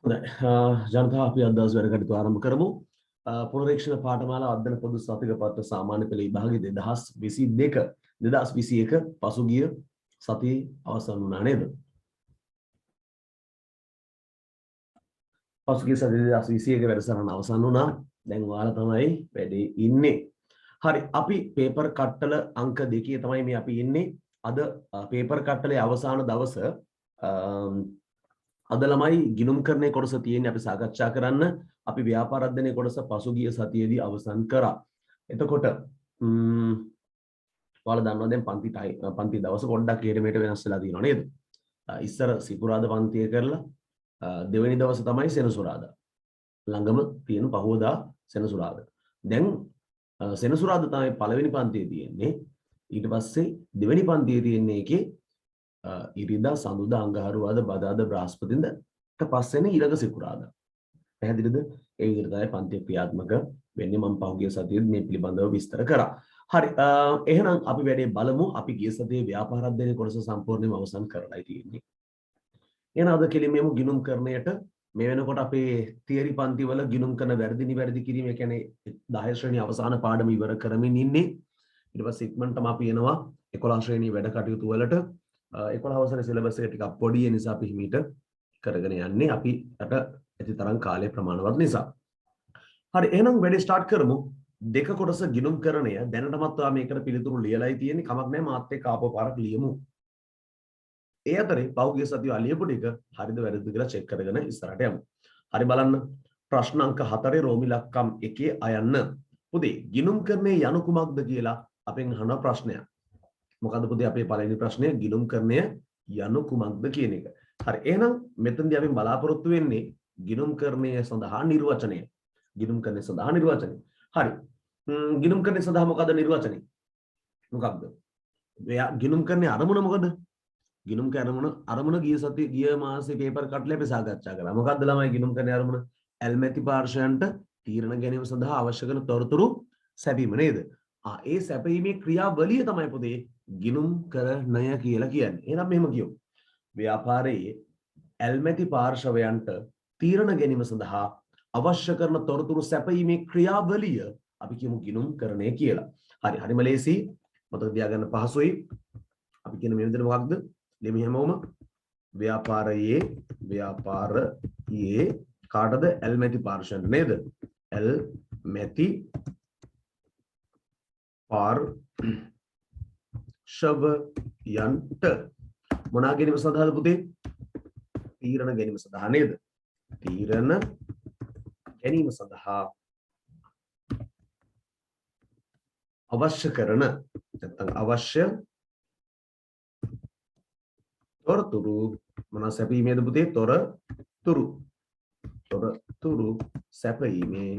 ජනතා අපි අද දවස් වැඩ කටයුතු ආරම්භ කරමු. පුනරීක්ෂණ පාඨමාලා අධ්‍යයන පොදු සතික පත්‍ර සාමාන්‍ය පෙළ විභාගයේ 2022 2021 පසුගිය සතියේ අවසන් වුණා නේද? පසුගිය සතියේ 2021 වැඩසටහන අවසන් වුණා. දැන් ඔයාලා තමයි වැඩේ ඉන්නේ. හරි අපි පේපර් කට්ටල අංක 2 තමයි මේ අපි ඉන්නේ. අද පේපර් කට්ටලේ අවසාන දවස අද ළමයි ගිණුම්කරණයේ කොටස තියෙන්නේ අපි සාකච්ඡා කරන්න. අපි ව්‍යාපාර අධ්‍යයනයේ කොටස පසුගිය සතියේදී අවසන් කරා. එතකොට ඔයාලා දන්නවා දැන් පන්ති දවස පොඩ්ඩක් ඊට වෙනස් වෙලා තියෙනවා නේද? ඉස්සර සිකුරාදා පන්තිය කරලා දෙවෙනි දවස තමයි සෙනසුරාදා. ළඟම තියෙන පහවදා සෙනසුරාදා. දැන් සෙනසුරාදා තමයි පළවෙනි පන්තියේ තියෙන්නේ. ඊට පස්සේ දෙවෙනි පන්තියේ තියෙන්නේ එකේ ඉරිදා සඳුදා අඟහරුවාදා බදාදා බ්‍රහස්පතින්ද ඊට පස්සේනේ ඊළඟ සිකුරාදා. පැහැදිලිද? ඒ විදිහට තමයි පන්ති ක්‍රියාත්මක වෙන්නේ. මම පහුගිය සතියේදී මේ පිළිබඳව විස්තර කරා. හරි. එහෙනම් අපි වැඩේ බලමු. අපි ගිය සතියේ ව්‍යාපාර අධ්‍යයනයේ කොටස සම්පූර්ණයෙන්ම අවසන් කරලායි තියෙන්නේ. එහෙනම් අද කෙලින්ම ගිණුම්කරණයට මේ වෙනකොට අපේ තියරි පන්තිවල ගිණුම් කරන වැරදි නිවැරදි කිරීම කියන්නේ 10 ශ්‍රේණිය අවසාන පාඩම ඉවර කරමින් ඉන්නේ. ඊට පස්සේ ඉක්මනටම අපි එනවා 11 ශ්‍රේණිය වැඩ කටයුතු වලට. 11 අවසරේ සිලබස් එක ටිකක් පොඩි ඒ නිසා අපි හිමීට කරගෙන යන්නේ අපිට ඇති තරම් කාලය ප්‍රමාණවත් නිසා. හරි එහෙනම් වැඩේ ස්ටාර්ට් කරමු. දෙක කොටස ගිණුම්කරණය දැනටමත් ඔයා මේකට පිළිතුරු ලියලායි තියෙන්නේ. කමක් නැහැ මාත් එක්ක ආපහු පාරක් ලියමු. ඒ අතරේ පහුගිය සතියේ ලියපු ටික හරිද වැරදිද කියලා චෙක් කරගෙන ඉස්සරහට යමු. හරි බලන්න. ප්‍රශ්න අංක 4 රෝමි ලක්කම් 1 අයන්න. පුතේ ගිණුම්කරණය යනු කුමක්ද කියලා අපෙන් අහන ප්‍රශ්නයක්. මොකද්ද පුතේ අපේ පළවෙනි ප්‍රශ්නය ගිණුම්කරණය යනු කුමක්ද කියන එක. හරි එහෙනම් මෙතනදී අපි බලාපොරොත්තු වෙන්නේ ගිණුම්කරණය සඳහා නිර්වචනය. ගිණුම්කරණය සඳහා නිර්වචනය. හරි. ගිණුම්කරණය සඳහා මොකද්ද නිර්වචනය? මොකක්ද? ගිණුම්කරණයේ අරමුණ මොකද? ගිණුම්කරණය අරමුණ ගිය මාසේ පේපර් කට්ටලේ අපි සාකච්ඡා කළා. මොකද්ද ළමයි ගිණුම්කරණයේ අරමුණ? ඇල්මැති පාර්ශවයන්ට තීරණ ගැනීම සඳහා අවශ්‍ය කරන තොරතුරු සැපීම නේද? ඒ සැපීමේ ක්‍රියාවලිය තමයි පුතේ ගිණුම්කරණය කියලා කියන්නේ. එහෙනම් මෙහෙම කියමු. ව්‍යාපාරයේ ඇල්මැති පාර්ශවයන්ට තීරණ ගැනීම සඳහා අවශ්‍ය කරන තොරතුරු සැපීමේ ක්‍රියාවලිය අපි කියමු ගිණුම්කරණය කියලා. හරි හරිම ලේසි. මතක තියාගන්න පහසුයි. අපි කියන මේ විදිහට මොකක්ද? දෙමි හැමෝම ව්‍යාපාරයේ කාටද ඇල්මැති පාර්ශවයන්ට නේද? ඇල්මැති පාර්ශවයන්ට මොනවා ගැනීම සඳහාද පුතේ? තීරණ ගැනීම සඳහා නේද? තීරණ ගැනීම සඳහා අවශ්‍ය කරන නැත්නම් අවශ්‍ය තොරතුරු මොනවා සැපීමේද පුතේ? තොරතුරු සැපීමේ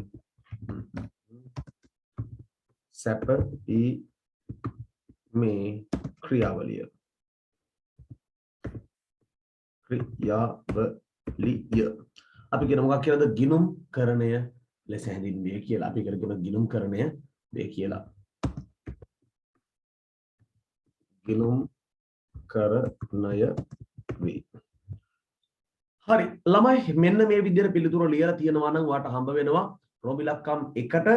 ක්‍රියාවලිය. අපි කියන මොකක් කියලාද? ගිණුම්කරණය ලෙස හැඳින්වේ කියලා. අපි කියන ගිණුම්කරණය වේ කියලා. ගිණුම්කරණය වේ. හරි ළමයි මෙන්න මේ විදිහට පිළිතුරු ලියලා තියෙනවා නම් ඔයාට හම්බ වෙනවා රෝමි ලක්කම් 1ට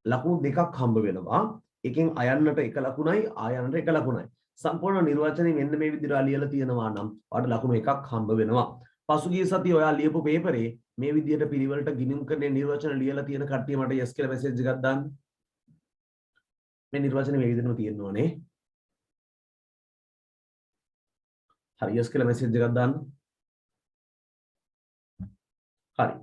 ලකුණු 2ක් හම්බ වෙනවා. එකෙන් අයන්නට 1 ලකුණයි ආයන්නට 1 ලකුණයි. සම්පූර්ණ නිර්වචනය මෙන්න මේ විදිහට ලියලා තියෙනවා නම් ඔයාට ලකුණු 1ක් හම්බ වෙනවා. පසුගිය සතියේ ඔයා ලියපු පේපරේ මේ විදිහට පිළිවෙලට ගිණුම්කරණයේ නිර්වචන ලියලා තියෙන කට්ටිය මට yes කියලා මෙසේජ් එකක් දාන්න. මේ නිර්වචනේ මේ විදිහටම තියෙනවානේ. හරි yes කියලා මෙසේජ් එකක් දාන්න. හරි.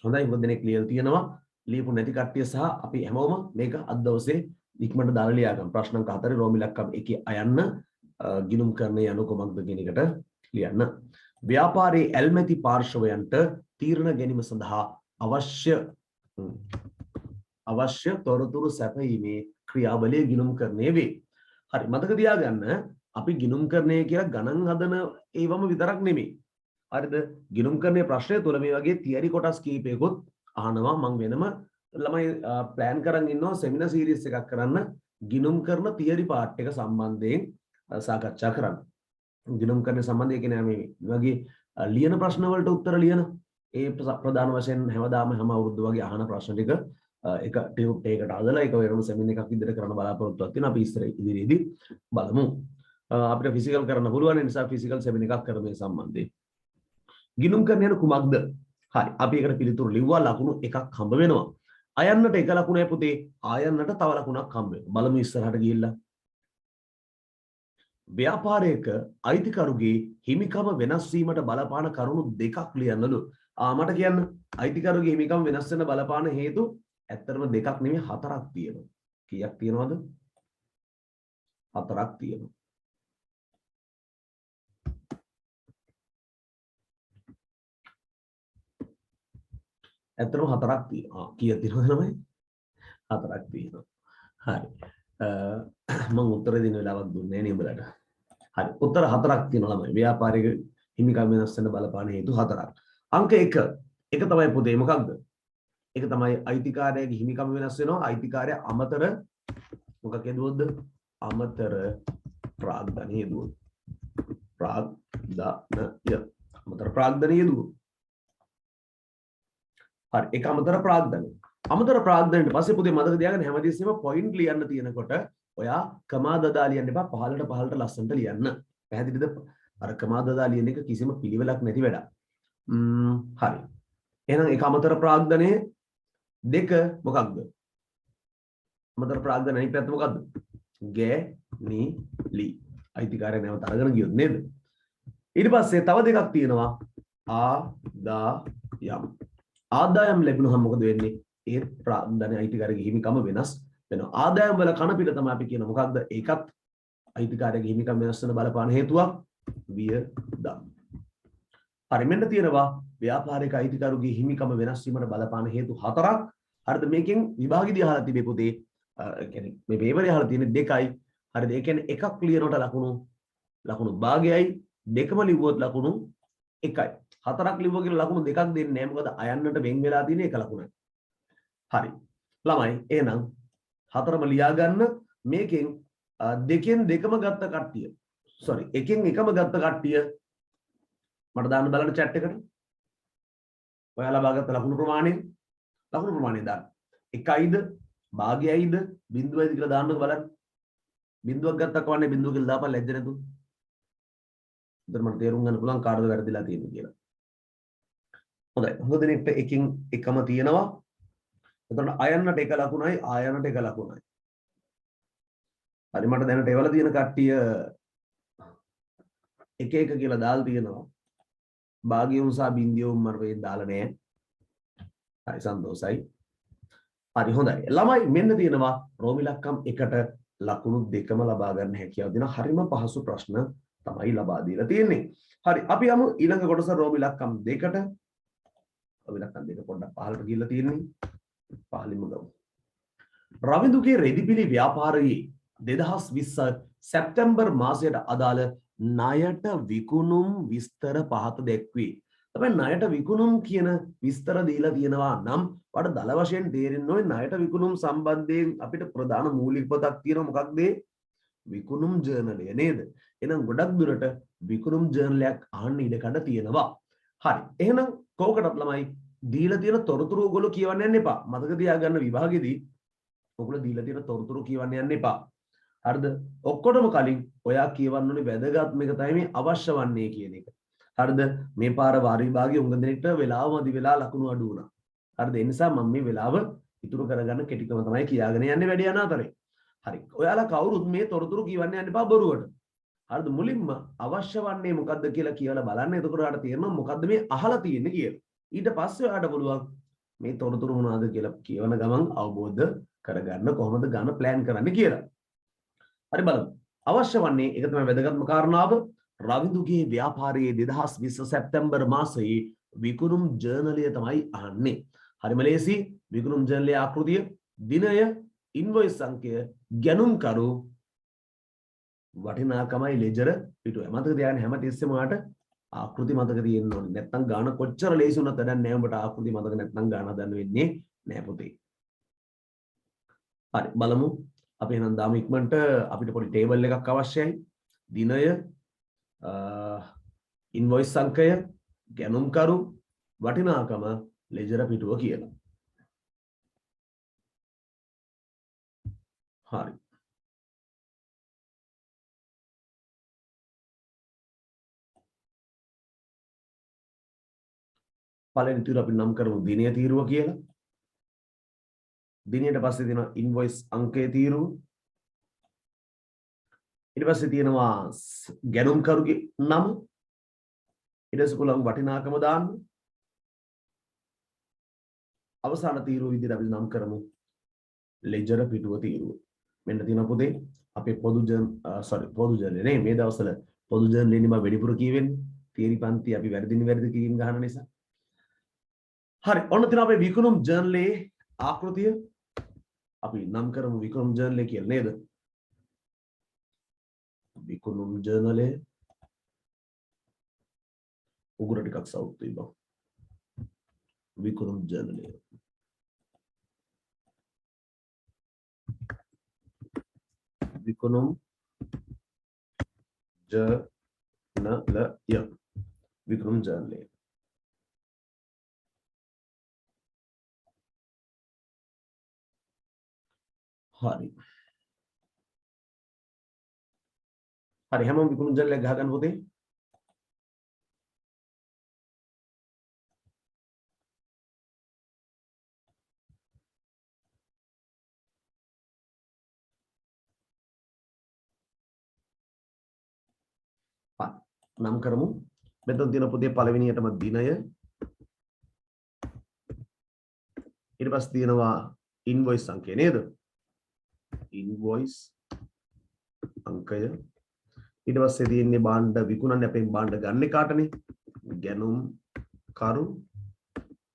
හොඳයි මොකද දෙනෙක් ලියලා තියෙනවා. ලියපු නැති කට්ටිය සහ අපි හැමෝම මේක අද දවසේ ඉක්මනට දාලා ලියා ගන්න. ප්‍රශ්න අංක 4 රෝමි ලක්කම් 1 අයන්න ගිණුම්කරණය යනු කොමක්ද කියන එකට ලියන්න. ව්‍යාපාරයේ ඇල්මැති පාර්ශවයන්ට තීරණ ගැනීම සඳහා අවශ්‍ය තොරතුරු සැපීමේ ක්‍රියාවලිය ගිණුම්කරණය වේ. හරි මතක තියාගන්න අපි ගිණුම්කරණය කියලා ගණන් හදන ඒවම විතරක් නෙමෙයි. හරිද? ගිණුම්කරණයේ ප්‍රශ්නය තුල මේ වගේ තියරි කොටස් කීපයකොත් අහනවා. මම වෙනම ළමයි ප්ලෑන් කරන් ඉන්නවා සෙමිනාර් සීරීස් එකක් කරන්න ගිණුම්කරණ තියරි පාර්ට් එක සම්බන්ධයෙන් සාකච්ඡා කරන්න. ගිණුම්කරණය සම්බන්ධයෙන් කියන්නේ මේ වගේ ලියන ප්‍රශ්න වලට උත්තර ලියන ඒ ප්‍රධාන වශයෙන් හැමදාම හැම අවුරුද්ද වගේ අහන ප්‍රශ්න ටික එක ටියුබ් එකකට අදලා ඒක වෙනම සෙමින් එකක් විදිහට කරන්න බලාපොරොත්තුවක් තියෙනවා. අපි ඉස්සර ඉදිරියේදී බලමු. අපිට ෆිසිකල් කරන්න පුළුවන් නිසා ෆිසිකල් සෙමින් එකක් කරමු මේ සම්බන්ධයෙන්. ගිණුම් කරන යන කුමක්ද? හරි. අපි ඒකට පිළිතුරු ලිව්වා ලකුණු එකක් හම්බ වෙනවා. අයන්නට එක ලකුණයි පුතේ. ආයන්නට තව ලකුණක් හම්බ වෙනවා. බලමු ඉස්සරහට ගිහිල්ලා. ව්‍යාපාරයක අයිතිකරුගේ හිමිකම වෙනස් වීමට බලපාන කරුණු දෙකක් ලියන්නලු. මට කියන්න අයිතිකරුගේ හිමිකම වෙනස් වෙන බලපාන හේතු ඇත්තටම දෙකක් නෙමෙයි හතරක් තියෙනවා. කීයක් තියෙනවද? හතරක් තියෙනවා. ඇත්තටම හතරක් තියෙනවා. කීයක් තියෙනවද ළමයි? හතරක් තියෙනවා. හරි. මම උත්තර දෙන්න වෙලාවක් දුන්නේ නැහැ නේ උඹලට. හරි. උත්තර හතරක් තියෙනවා ළමයි. ව්‍යාපාරික හිමිකම් වෙනස් වෙන බලපාන හේතු හතරක්. අංක 1. එක තමයි පුතේ මොකක්ද? ඒක තමයි අයිතිකාරයාගේ හිමිකම් වෙනස් වෙනවා. අයිතිකාරයා අමතර මොකක් හේතුවක්ද? අමතර ප්‍රාග්ධන හේතුව. ප්‍රාග්ධනය. අමතර ප්‍රාග්ධන හේතුව. හරි. ඒක අමතර ප්‍රාග්ධනය. අමතර ප්‍රාග්ධනයට පස්සේ පුතේ මතක තියාගන්න හැමදෙස්සෙම පොයින්ට් ලියන්න තියෙනකොට ඔයා කමා දදා ලියන්න එපා. පහළට ලස්සනට ලියන්න. පැහැදිලිද? අර කමා දදා ලියන එක කිසිම පිළිවෙලක් නැති වැඩක්. හරි. එහෙනම් ඒක අමතර ප්‍රාග්ධනයේ දෙක මොකක්ද? අමතර ප්‍රාග්ධන අනිත් පැත්ත මොකක්ද? ගැනීලි. අයිතිකාරය නැවත අරගෙන ගියොත් නේද? ඊට පස්සේ තව දෙකක් තියෙනවා. ආදායම්. ආදායම් ලැබුණාම මොකද වෙන්නේ? ඒ ප්‍රාග්ධන අයිතිකාරයේ හිමිකම වෙනස් වෙනවා. ආදායම් වල කන පිට තමයි අපි කියන මොකක්ද? ඒකත් අයිතිකාරයේ හිමිකම වෙනස් වෙන බලපාන හේතුවක් වියදම්. හරි මෙන්න තියෙනවා ව්‍යාපාරික අයිතිකරුගේ හිමිකම වෙනස් වීමට බලපාන හේතු හතරක්. හරිද? මේකෙන් විභාගෙදී අහලා තිබේ පුතේ. කියන්නේ මේ පේපරේ අහලා තියෙන දෙකයි. හරිද? ඒ කියන්නේ එකක් ලියනකොට ලකුණු භාගයයි දෙකම ලිව්වොත් ලකුණු එකයි. හතරක් ලිව්වා කියලා ලකුණු දෙකක් දෙන්නේ නැහැ. මොකද අයන්නට වෙන් වෙලා තියෙන එක ලකුණයි. හරි. ළමයි එහෙනම් හතරම ලියා ගන්න. මේකෙන් දෙකෙන් දෙකම ගත්ත කට්ටිය. sorry එකෙන් එකම ගත්ත කට්ටිය මට දාන්න බලන්න chat එකට. ඔයාලා බාගත්ත ලකුණු ප්‍රමාණය දාන්න. 1යිද භාගයයිද බිංදුවයිද කියලා දාන්නක බලන්න. බිංදුවක් ගත්තා කවන්නේ බිංදුව කියලා දාපන් ලැජ්ජ නැතුව. උදේට මට තේරුම් ගන්න පුළුවන් කාටද වැරදිලා තියෙන්නේ කියලා. හොඳයි. හොඳ දෙනෙක්ට එකකින් එකම තියෙනවා. එතකොට අයන්නට එක ලකුණයි ආයන්නට එක ලකුණයි. හරි මට දැනට ඒවල තියෙන කට්ටිය එක එක කියලා දාලා තියෙනවා. භාගියුම් සහ බින්දියුම් මරේ දාලා නැහැ. හරි සන්තෝසයි. හරි හොඳයි. ළමයි මෙන්න තියෙනවා රෝමිලක්කම් එකට ලකුණු දෙකම ලබා ගන්න හැකියාව දෙන හරිම පහසු ප්‍රශ්න තමයි ලබා දීලා තියෙන්නේ. හරි අපි යමු ඊළඟ කොටස රෝමිලක්කම් දෙකට. රෝමිලක්කම් දෙක පොඩ්ඩක් පහළට ගිහිල්ලා තියෙන්නේ. පහළින්ම ගමු. රවිඳුගේ රෙදිපිලි ව්‍යාපාරයේ 2020 සැප්තැම්බර් මාසයට අදාළ ණයට විකුණුම් විස්තර පහත දැක්වේ. තමයි ණයට විකුණුම් කියන විස්තර දීලා තියෙනවා නම් වඩ දල වශයෙන් තේරෙන්න ඕනේ ණයට විකුණුම් සම්බන්ධයෙන් අපිට ප්‍රධාන මූලික පොතක් තියෙනවා මොකක්ද? විකුණුම් ජර්නලය නේද? එහෙනම් ගොඩක් දුරට විකුණුම් ජර්නලයක් අහන්න ඉඩකඩ තියෙනවා. හරි. එහෙනම් කෝකටත් ළමයි දීලා තියෙන තොරතුරු ඔයගොල්ලෝ කියවන්න යන්න එපා. මතක තියාගන්න විභාගෙදී ඔයගොල්ලෝ දීලා තියෙන තොරතුරු කියවන්න යන්න එපා. හරිද? ඔක්කොටම කලින් ඔයා කියවන්න ඕනේ වැදගත්ම එක තමයි මේ අවශ්‍ය වන්නේ කියන එක. හරිද? මේ පාර වාර විභාගයේ උඟ දෙනෙක්ට වෙලාව මදි වෙලා ලකුණු අඩු වුණා. හරිද? ඒ නිසා මම මේ වෙලාව ඉතුරු කරගන්න කෙටිකම තමයි කියාගෙන යන්නේ වැඩි යන අතරේ. හරි. ඔයාලා කවුරුත් මේ තොරතුරු කියවන්න යන්න එපා බොරුවට. හරිද? මුලින්ම අවශ්‍ය වන්නේ මොකද්ද කියලා කියලා බලන්න. එතකොට ඔයාලට තේරෙනවා මොකද්ද මේ අහලා තියෙන්නේ කියලා. ඊට පස්සේ ඔයාලට පුළුවන් මේ තොරතුරු මොනවාද කියලා කියවන ගමන් අවබෝධ කරගන්න කොහොමද ගන්න ප්ලෑන් කරන්න කියලා. හරි බලමු. අවශ්‍ය වන්නේ ඒක තමයි වැදගත්ම කාරණාව. රවිඳුගේ ව්‍යාපාරයේ 2020 සැප්තැම්බර් මාසයේ විකුණුම් ජර්නලය තමයි අහන්නේ. හරිම ලේසි. විකුණුම් ජර්නලයේ ආකෘතිය, දිනය, ඉන්වොයිස් අංකය, ගැනුම්කරු, වටිනාකමයි ලෙජර් පිටුව. මතක තියාගන්න හැම තිස්සෙම ඔයාලට ආකෘති මතක තියෙන්න ඕනේ. නැත්නම් ගාන කොච්චර ලේසි වුණත් වැඩක් නැහැ. උඹට ආකෘති මතක නැත්නම් ගාන හදන්න වෙන්නේ නැහැ පුතේ. හරි බලමු. අපි එහෙනම් දාමු ඉක්මනට අපිට පොඩි ටේබල් එකක් අවශ්‍යයි. දිනය, ඉන්වොයිස් අංකය, ගැනුම්කරු, වටිනාකම ලෙජර් පිටුව කියලා. හරි. පළවෙනි තීරුව අපි නම් කරමු දිනය තීරුව කියලා. දිනයට පස්සේ තියෙනවා ඉන්වොයිස් අංකයේ තීරුව. ඊට පස්සේ තියෙනවා ගැනුම්කරුගේ නම. ඊට පස්සේ පුළුවන් වටිනාකම දාන්න. අවසාන තීරුව විදිහට අපි නම් කරමු ලෙජර් පිටුව තීරුව. මෙන්න තියෙනවා පුතේ අපේ පොදු ජර්නල් නේ මේ දවස්වල පොදු ජර්නල් ඉන්නේ මම වැඩිපුර කියවෙන්නේ. තියරි පන්ති අපි වැරදි කීම් ගහන නිසා. හරි ඔන්න තියෙනවා අපේ විකුණුම් ජර්නලයේ ආකෘතිය. අපි නම් කරමු විකුණුම් ජර්නලය කියලා නේද? විකුණුම් ජර්නලය උගුර ටිකක් සවුත් වෙනවා. විකුණුම් ජර්නලය. විකුණුම් ජර්නලය. විකුණුම් ජර්නලය. හරි. හරි හැමෝම විකුණුම් ජර්නලය ගහගන්න පුතේ. නම් කරමු. මෙතන තියෙන පුතේ පළවෙනියටම දිනය. ඊට පස්සේ තියෙනවා ඉන්වොයිස් අංකය නේද? ඉන්වොයිස් අංකය. ඊට පස්සේ තියෙන්නේ භාණ්ඩ විකුණන්නේ අපෙන් භාණ්ඩ ගන්න කාටනේ? ගැනුම් කරු.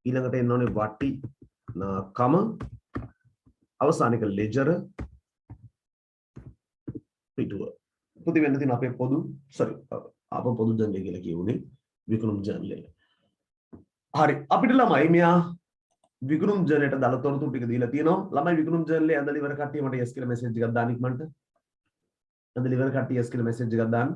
ඊළඟට එන්න ඕනේ වටිනාකම. අවසානික ලෙජර් පිටුව. පුතේ වෙන්න තියෙන අපේ පොදු පොදු ජර්නලය කියලා කියුනේ විකුණුම් ජර්නලය. හරි අපිට ළමයි මෙයා විකුණුම් ජර්නලයට දාලා තොරතුරු ටික දීලා තියෙනවා. ළමයි විකුණුම් ජර්නලය ඇඳලා ඉවර කට්ටිය මට yes කියලා මෙසේජ් එකක් දාන්න ඉක්මනට. ඇඳලා ඉවර කට්ටිය yes කියලා මෙසේජ් එකක් දාන්න.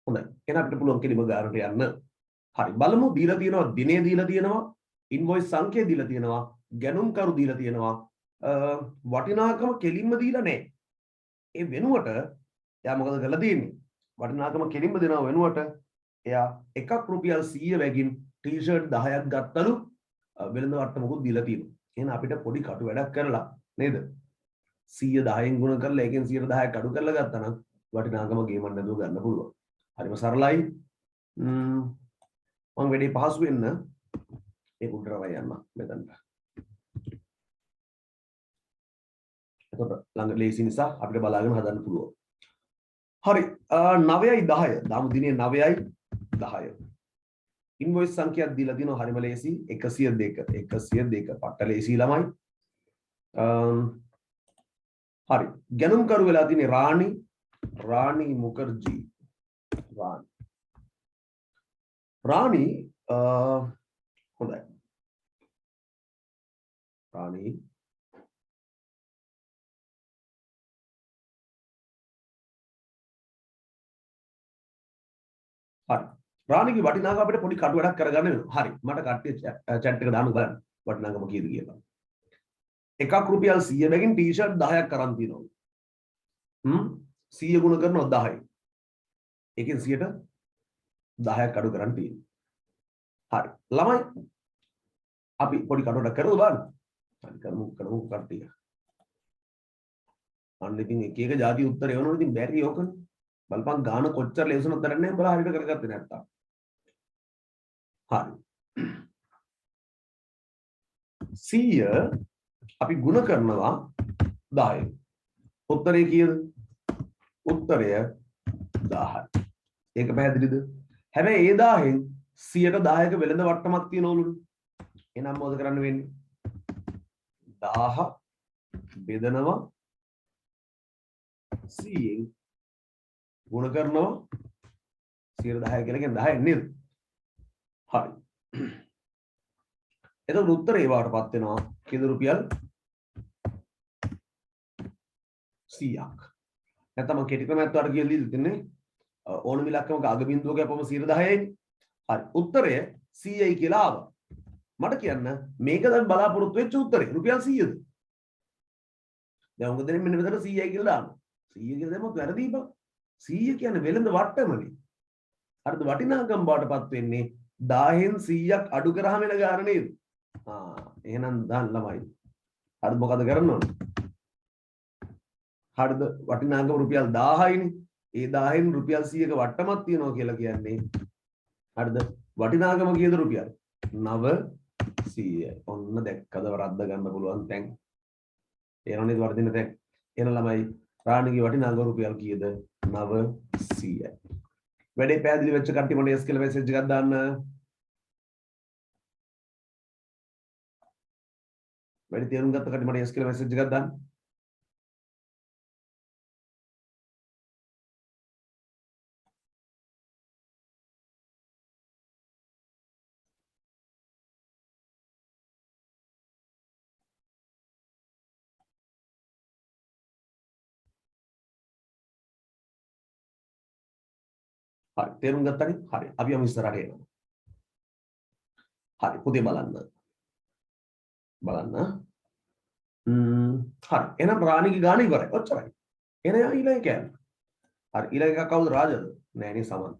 හොඳයි. එහෙනම් අපිට පුළුවන් කෙලිම ගානට යන්න. හරි. බලමු දීලා තියෙනවා දිනේ දීලා තියෙනවා ඉන්වොයිස් සංඛ්‍යා දීලා තියෙනවා ගැනුම් කරු දීලා තියෙනවා වටිනාකම කෙලින්ම දීලා නැහැ. ඒ වෙනුවට එයා මොකද කරලා තියෙන්නේ? වටිනාකම කෙලින්ම දෙනව වෙනුවට එයා එකක් රුපියල් 100 වැගින් ටී-ෂර්ට් 10ක් ගත්තලු වෙළඳ වට්ටමකුත් දීලා තියෙනවා. එහෙනම් අපිට පොඩි කටු වැඩක් කරලා නේද? 100 10න් ගුණ කරලා ඒකෙන් 110ක් අඩු කරලා ගත්තා නම් වටිනාකම ගේමක් නැතුව ගන්න පුළුවන්. හරිම සරලයි. මම වැඩි පහසු වෙන්න මේ උඩරවය යන්න මෙතනට. එතකොට ළඟ ලේසි නිසා අපිට බලාගෙන හදන්න පුළුවන්. හරි 9යි 10 දාමු දිනේ 9යි 10. ඉන්වොයිස් සංඛ්‍යාවක් දීලා දිනවා හරිම ලේසි 102 පට්ට ලේසි ළමයි. හරි ගැනුම් කරු වෙලා තියෙන්නේ රාණි මුකර්ජී. රාණි හොඳයි. රාණි හරි. රාණිගේ වටිනාකම අපිට පොඩි කටු වැඩක් කරගන්න වෙනවා. හරි. මට කට්ටිය chat එක දාන්න බලන්න. වටිනාකම කීයද කියලා. එකක් රුපියල් 100 බැගින් ටී-ෂර්ට් 10ක් අරන් තියනවා. 100 ගුණ කරනවා 10යි. ඒකෙන් 10ක් අඩු කරන්න තියෙනවා. හරි. ළමයි අපි පොඩි කටුවටක් කරමු බලන්න. හරි කරමු කට්ටිය. අන්න ඉතින් එක එක જાති උත්තර එවනවනේ ඉතින් බැරි ඕකනේ. බලපන් ගාන කොච්චර ලේසුණක් දරන්නේ නැහැ බලලා හරියට කරගත්තේ නැත්තම්. හරි. 100 අපි ගුණ කරනවා 10. උත්තරේ කීයද? උත්තරය 1000යි. ඒක පැහැදිලිද? හැබැයි ඒ 1000න් 110ක වෙළඳ වට්ටමක් තියෙනවලු. එහෙනම් මොකද කරන්න වෙන්නේ? 1000 බෙදනවා 100න් ගුණ කරනවා 110 කියලා කියන්නේ 10 නේද? හරි. එතකොට උත්තරේ වාටපත් වෙනවා කීයද රුපියල් 100ක්. නැත්නම් මම කෙටි ක්‍රමයක් වලට කියලා දීලා තින්නේ ඕනම ඉලක්කමක අග බිඳුව ගැපම 110යි. හරි. උත්තරය 100යි කියලා ආවා. මට කියන්න මේක දැන් බලාපොරොත්තු වෙච්ච උත්තරේ රුපියල් 100ද? දැන් උඟ දෙන්නේ මෙන්න මෙතන 100යි කියලා දානවා. 100 කියලා දැම්මොත් වැරදි බං. 100 කියන්නේ වෙළඳ වට්ටමනේ. හරිද? වටිනාකම් බාටපත් වෙන්නේ 10න් 100ක් අඩු කරාම වෙන ගාන නේද? එහෙනම් දාන්න ළමයි. හරිද? මොකද කරන්න ඕනේ? හරිද? වටිනාකම රුපියල් 1000යිනේ. ඒ 10න් රුපියල් 100ක වට්ටමක් තියනවා කියලා කියන්නේ හරිද? වටිනාකම කීයද රුපියල්? 900යි. ඔන්න දැක්කද වරද්ද ගන්න පුළුවන් තැන්. එනෝනේ වර්ධින තැන්. එන ළමයි රාණිගේ වටිනාකම රුපියල් කීයද? 900යි. වැඩේ පැහැදිලි වෙච්ච කට්ටිය මට S කියලා මැසේජ් එකක් දාන්න. වැඩි තේරුම් ගත්ත කට්ටිය මට S කියලා මැසේජ් එකක් දාන්න. හරි තේරුම් ගත්තනේ? හරි අපි යමු ඉස්සරහට එනවා. හරි පුතේ බලන්න. හරි එහෙනම් රාණිගේ ගාන ඉවරයි. ඔච්චරයි. එහෙනම් ඊළඟ කෑම. හරි ඊළඟ එක කවුද? රාජද? නෑ නේ සමන්.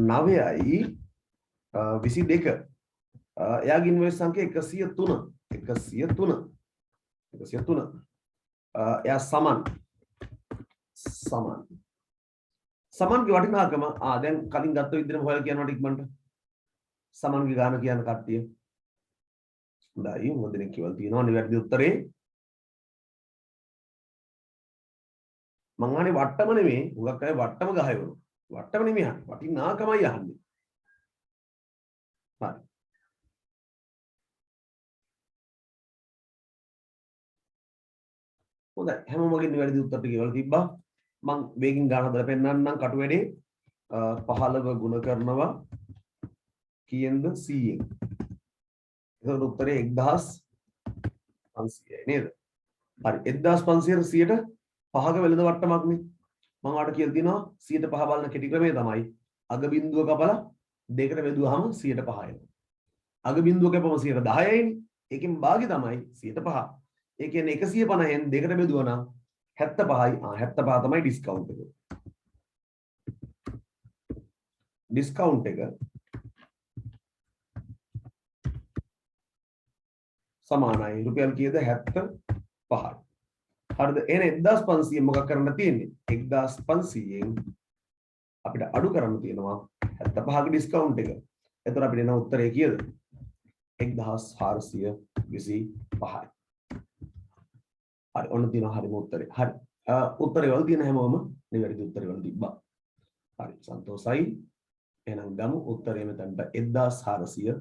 9යි 22. එයාගේ ඉන්වොයිස් සංඛ්‍යා 103. 103. 103. එයා සමන්ගේ වටිනාකම දැන් කලින් ගත්ත විදිහටම හොයලා කියනවට ඉක්මනට සමන්ගේ ගාන කියන කට්ටිය. හොඳයි මොදෙනෙක් කියලා තියෙනවා නිවැරදි උත්තරේ. මං අහන්නේ වට්ටම නෙමෙයි. උගක් අය වට්ටම ගහයවලු. වට්ටම නෙමෙයි අහන්නේ. වටිනාකමයි අහන්නේ. හරි. හොඳයි හැමෝම මගේ නිවැරදි උත්තරට කියලා තිබ්බා. මං වේගින් ගාන හදලා පෙන්නන්නම් කටු වැඩේ 15 ගුණ කරනවා කීයෙන්ද 100ෙන්. ඒකට උත්තරේ 1500යි නේද? හරි 1500 100ට 5ක වෙළඳ වට්ටමක්නේ. මම ඔයාලට කියලා තියෙනවා 100ට 5 බලන කෙටි ක්‍රමය තමයි අග බිඳුව කපලා දෙකට බෙදුවාම 100ට 5 එනවා. අග බිඳුව කපම 110යිනේ. ඒකෙන් භාගය තමයි 100ට 5. ඒ කියන්නේ 150න් දෙකට බෙදුවා නම් 75යි. 75 තමයි ඩිස්කවුන්ට් එක. ඩිස්කවුන්ට් එක සමානයි රුපියල් කීයද? 75යි. හරිද? එහෙනම් 1500 මොකක් කරන්න තියෙන්නේ? 1500න් අපිට අඩු කරන්න තියෙනවා 75ක ඩිස්කවුන්ට් එක. එතකොට අපිට එන උත්තරය කීයද? 1425යි. හරි ඔන්න තියෙනවා හරිම උත්තරේ. හරි. උත්තරේ වල තියෙන හැමෝම නිවැරදි උත්තරේ වල තිබ්බා. හරි සන්තෝසයි. එහෙනම් ගමු උත්තරය මෙතනට 1425යි.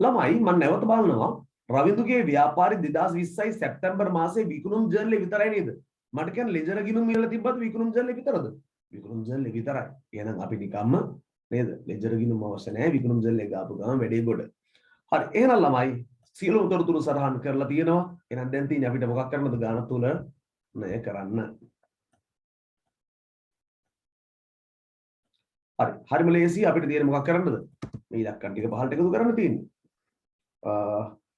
ළමයි මම නැවත බලනවා රවිඳුගේ ව්‍යාපාරي 2020යි සැප්තැම්බර් මාසයේ විකුණුම් ජර්නලේ විතරයි නේද? මට කියන්නේ ලෙජර් ගිණුම් ඉරලා තිබ්බත් විකුණුම් ජර්නලේ විතරද? විකුණුම් ජර්නලේ විතරයි. එහෙනම් අපි නිකම්ම නේද? ලෙජර් ගිණුම් අවශ්‍ය නැහැ. විකුණුම් ජර්නලේ ගාපු ගමන් වැඩේ ගොඩ. හරි එහෙනම් ළමයි සියලුම තොරතුරු සටහන් කරලා තියෙනවා. එහෙනම් දැන් තියෙන්නේ අපිට මොකක් කරන්නද? ගාන තුල ණය කරන්න. හරි හරිම ලේසි. අපිට තියෙන්නේ මොකක් කරන්නද? මේ ඉලක්කම් ටික පහළට එකතු කරන්න තියෙන්නේ.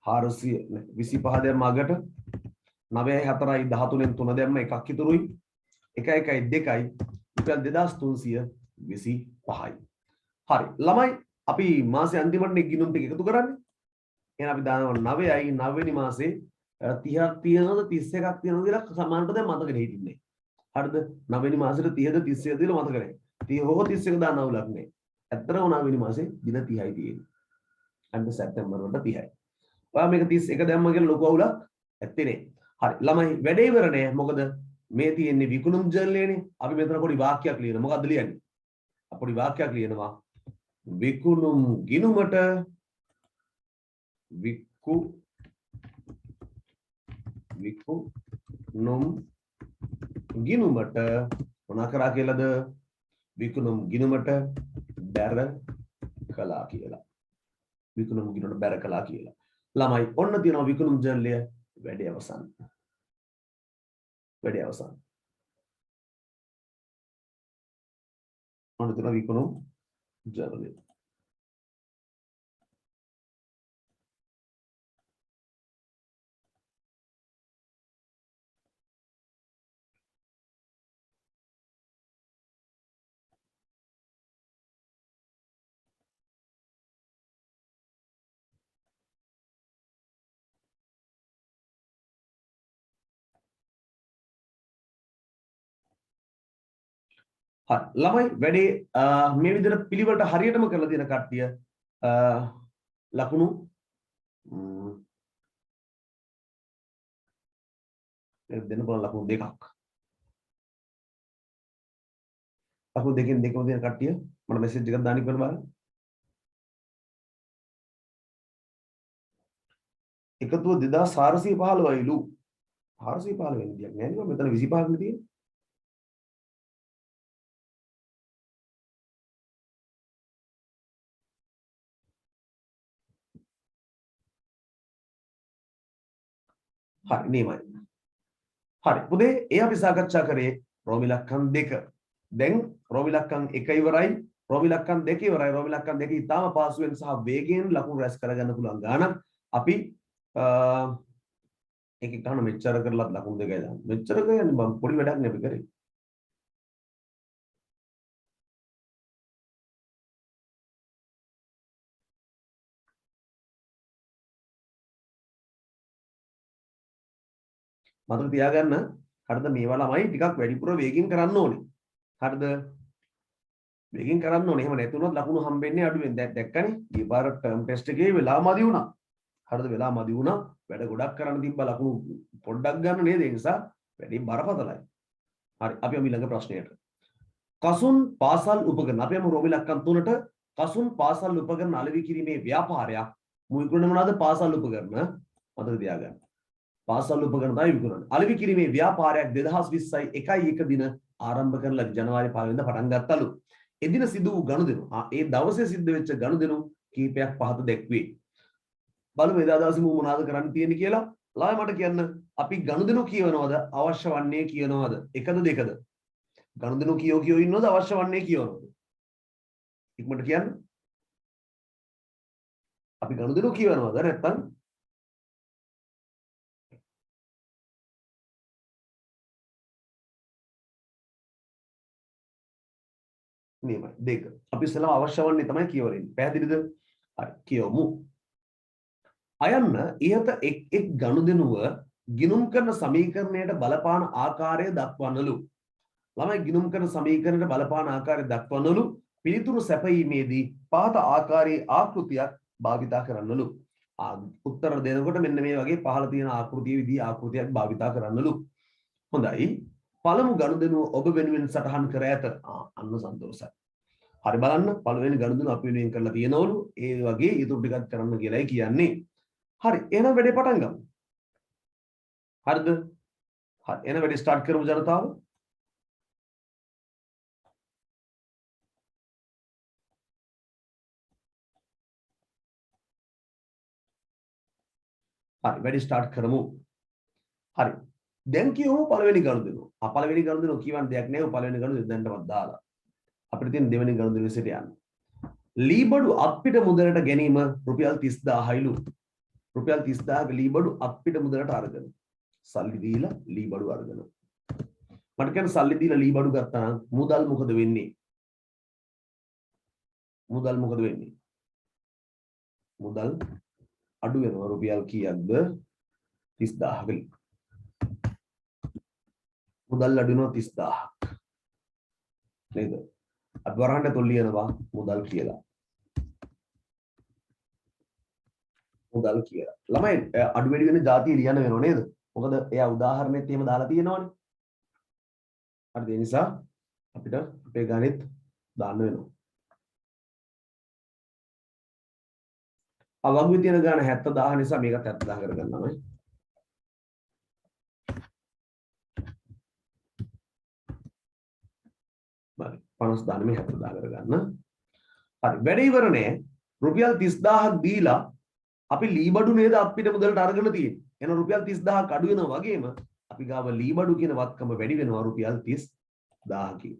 425 දැම්ම අගට 9යි 4යි 13න් 3 දැම්ම එකක් ඉතුරුයි 1 1යි 2යි රුපියල් 2325යි. හරි ළමයි අපි මාසේ අන්තිමට නේ ගිණුම් ටික එකතු කරන්නේ. එහෙනම් අපි දානවා 9යි 9 වෙනි මාසේ 30ක් තියෙනවද 31ක් තියෙනවද කියලා සමානට දැන් මතකෙ හිටින්නේ. හරිද? 9 වෙනි මාසෙට 30ද 30ද කියලා මතක නැහැ. 30 හෝ 31 දා නව ලග්නේ. ඇත්තට උනාවිනි මාසේ දින 30යි තියෙන්නේ. අන්ත සැප්තැම්බර් වලට 30යි. ඔයා මේක 31 දැම්ම කියලා ලොකු අවුලක් ඇත්තේ නෑ. හරි ළමයි වැඩේ ඉවර නෑ. මොකද මේ තියෙන්නේ විකුණුම් ජර්නලයනේ. අපි මෙතන පොඩි වාක්‍යයක් ලියන. මොකද්ද ලියන්නේ? පොඩි වාක්‍යයක් ලියනවා. විකුණුම් ගිණුමට විකුණුම් ගිණුමට මොනා කරා කියලාද? විකුණුම් ගිණුමට බැර කළා කියලා. විකුණුම් ගිණුමට බැර කළා කියලා. ළමයි ඔන්න තියෙනවා විකුණුම් ජර්නලය වැඩේ අවසන්. වැඩේ අවසන්. ඔන්න තියෙනවා විකුණුම් ජර්නලය. හරි ළමයි වැඩේ මේ විදිහට පිළිවෙලට හරියටම කරලා තියෙන කට්ටිය ලකුණු දෙන්න පුළුවන් ලකුණු දෙකක්. ලකුණු දෙකෙන් දෙකම දෙන කට්ටිය මට මෙසේජ් එකක් දාන්න කියලා බලන්න. එකතුව 2415යිලු. 415 වෙන දෙයක් නෑ නේ මෙතන 25 නේ තියෙන්නේ. හරි නියමයි. හරි පුතේ ඒ අපි සාකච්ඡා කරේ රෝමි ලක්කම් 2. දැන් රෝමි ලක්කම් 1 ඉවරයි. රෝමි ලක්කම් 2 ඉවරයි. රෝමි ලක්කම් 2 ඉතාම පාසුවෙන් සහ වේගයෙන් ලකුණු රැස් කරගන්න පුළුවන් ගානක්. අපි එක ගන්න මෙච්චර කරලත් ලකුණු දෙකයි දාන්න. මෙච්චර කියන්නේ මම පොඩි වැඩක් නෙවෙයි කරේ. මතක තියාගන්න හරිද මේවා ළමයි ටිකක් වැඩිපුර වේගින් කරන්න ඕනේ. හරිද? වේගින් කරන්න ඕනේ. එහෙම නැතුනොත් ලකුණු හම්බෙන්නේ අඩුවෙන්. දැන් දැක්කනේ ඊ පාර ටර්ම් ටෙස්ට් එකේ වෙලා මදි වුණා. හරිද? වෙලා මදි වුණා. වැඩ ගොඩක් කරන්න තිබ්බ ලකුණු පොඩ්ඩක් ගන්න නේද? ඒ නිසා වැඩි බරපතලයි. හරි අපි යමු ඊළඟ ප්‍රශ්නයට. කසුන් පාසල් උපකරණ අපි යමු රෝමි ලක්කම් 3ට කසුන් පාසල් උපකරණ අලෙවි කිරීමේ ව්‍යාපාරයක් මුල්කුණ මොනවාද පාසල් උපකරණ මතක තියාගන්න. පාසල් උපකරණ තමයි විකුණන්නේ. අලෙවි කිරීමේ ව්‍යාපාරයක් 2020යි 1 දින ආරම්භ කරන ජනවාරි 5 වෙනිදා පටන් ගත්තලු. එදින සිදු වූ ගනුදෙනු ඒ දවසේ සිද්ධ වෙච්ච ගනුදෙනු කීපයක් පහත දැක්වේ. බලමු එදා දවසේ මම මොනවද කරන්න තියෙන්නේ කියලා. ළමයි මට කියන්න අපි ගනුදෙනු කියවනවද අවශ්‍ය වන්නේ කියනවද? එකද දෙකද? ගනුදෙනු කියෝ ඉන්නවද අවශ්‍ය වන්නේ කියනවද? ඉක්මනට කියන්න. අපි ගනුදෙනු කියවනවද නැත්නම් නියමයි දෙක. අපි ඉස්සෙල්ලාම අවශ්‍ය වන්නේ තමයි කියවලින්. පැහැදිලිද? හරි කියවමු. අයන්න ඉහත එක් ගනුදෙනුව ගිණුම් කරන සමීකරණයට බලපාන ආකාරය දක්වන්නලු. ළමයි ගිණුම් කරන සමීකරණයට බලපාන ආකාරය දක්වන්නලු. පිළිතුරු සැපයීමේදී පහත ආකාරයේ ආකෘතියක් භාවිතා කරන්නලු. උත්තර දෙනකොට මෙන්න මේ වගේ පහළ තියෙන ආකෘතිය විදිහේ ආකෘතියක් භාවිතා කරන්නලු. හොඳයි. පළමු ගනුදෙනුව ඔබ වෙනුවෙන් සටහන් කර ඇත. අන්න සන්තෝෂයි. හරි බලන්න පළවෙනි ගනුදෙනුව අපි වෙනුවෙන් කරලා තියෙනවලු. ඒ වගේ ඊටු ටිකක් කරන්න කියලායි කියන්නේ. හරි එහෙනම් වැඩේ පටන් ගමු. හරිද? හරි එහෙනම් වැඩේ ස්ටාර්ට් කරමු ජනතාව. හරි වැඩේ ස්ටාර්ට් කරමු. හරි. දැන් කියමු පළවෙනි ගනුදෙනුව. පළවෙනි ගනුදෙනුව කියවන්න දෙයක් නෑ. පළවෙනි ගනුදෙනුව දැන්නවත් දාලා. අපිට තියෙන දෙවෙනි ගනුදෙනුව විසට යන්න. ලීබඩු අත්පිට මුදලට ගැනීම රුපියල් 30000යිලු. රුපියල් 30000ක ලීබඩු අත්පිට මුදලට අරගෙන. සල්ලි දීලා ලීබඩු අරගෙන. මට කියන්න සල්ලි දීලා ලීබඩු ගත්තා නම් මුදල් මොකද වෙන්නේ? මුදල් මොකද වෙන්නේ? මුදල් අඩු වෙනවා රුපියල් කීයක්ද? 30000ක. මුදල් අඩු වෙනවා 30000ක්. නේද? අපි වරහන් ඇතුළේ ලියනවා මුදල් කියලා. මුදල් කියලා. ළමයි අඩු වැඩි වෙන જાතිය ලියන්න වෙනව නේද? මොකද එයා උදාහරණෙත් එහෙම දාලා තියෙනවනේ. හරිද? ඒ නිසා අපිට අපේ ගණිත දාන්න වෙනවා. අවග්ගු තියෙන ගාන 70000 නිසා මේකත් 70000 කරගන්නවා නේ. බරි 50000 මේ 70000 කරගන්න. හරි. වැඩ ඉවර නෑ. රුපියල් 30000ක් දීලා අපි ලීබඩු නේද අපිට මුදලට අරගෙන තියෙන්නේ. එහෙනම් රුපියල් 30000ක් අඩු වෙනවා වගේම අපි ගාව ලීබඩු කියන වත්කම වැඩි වෙනවා රුපියල් 30000කින්.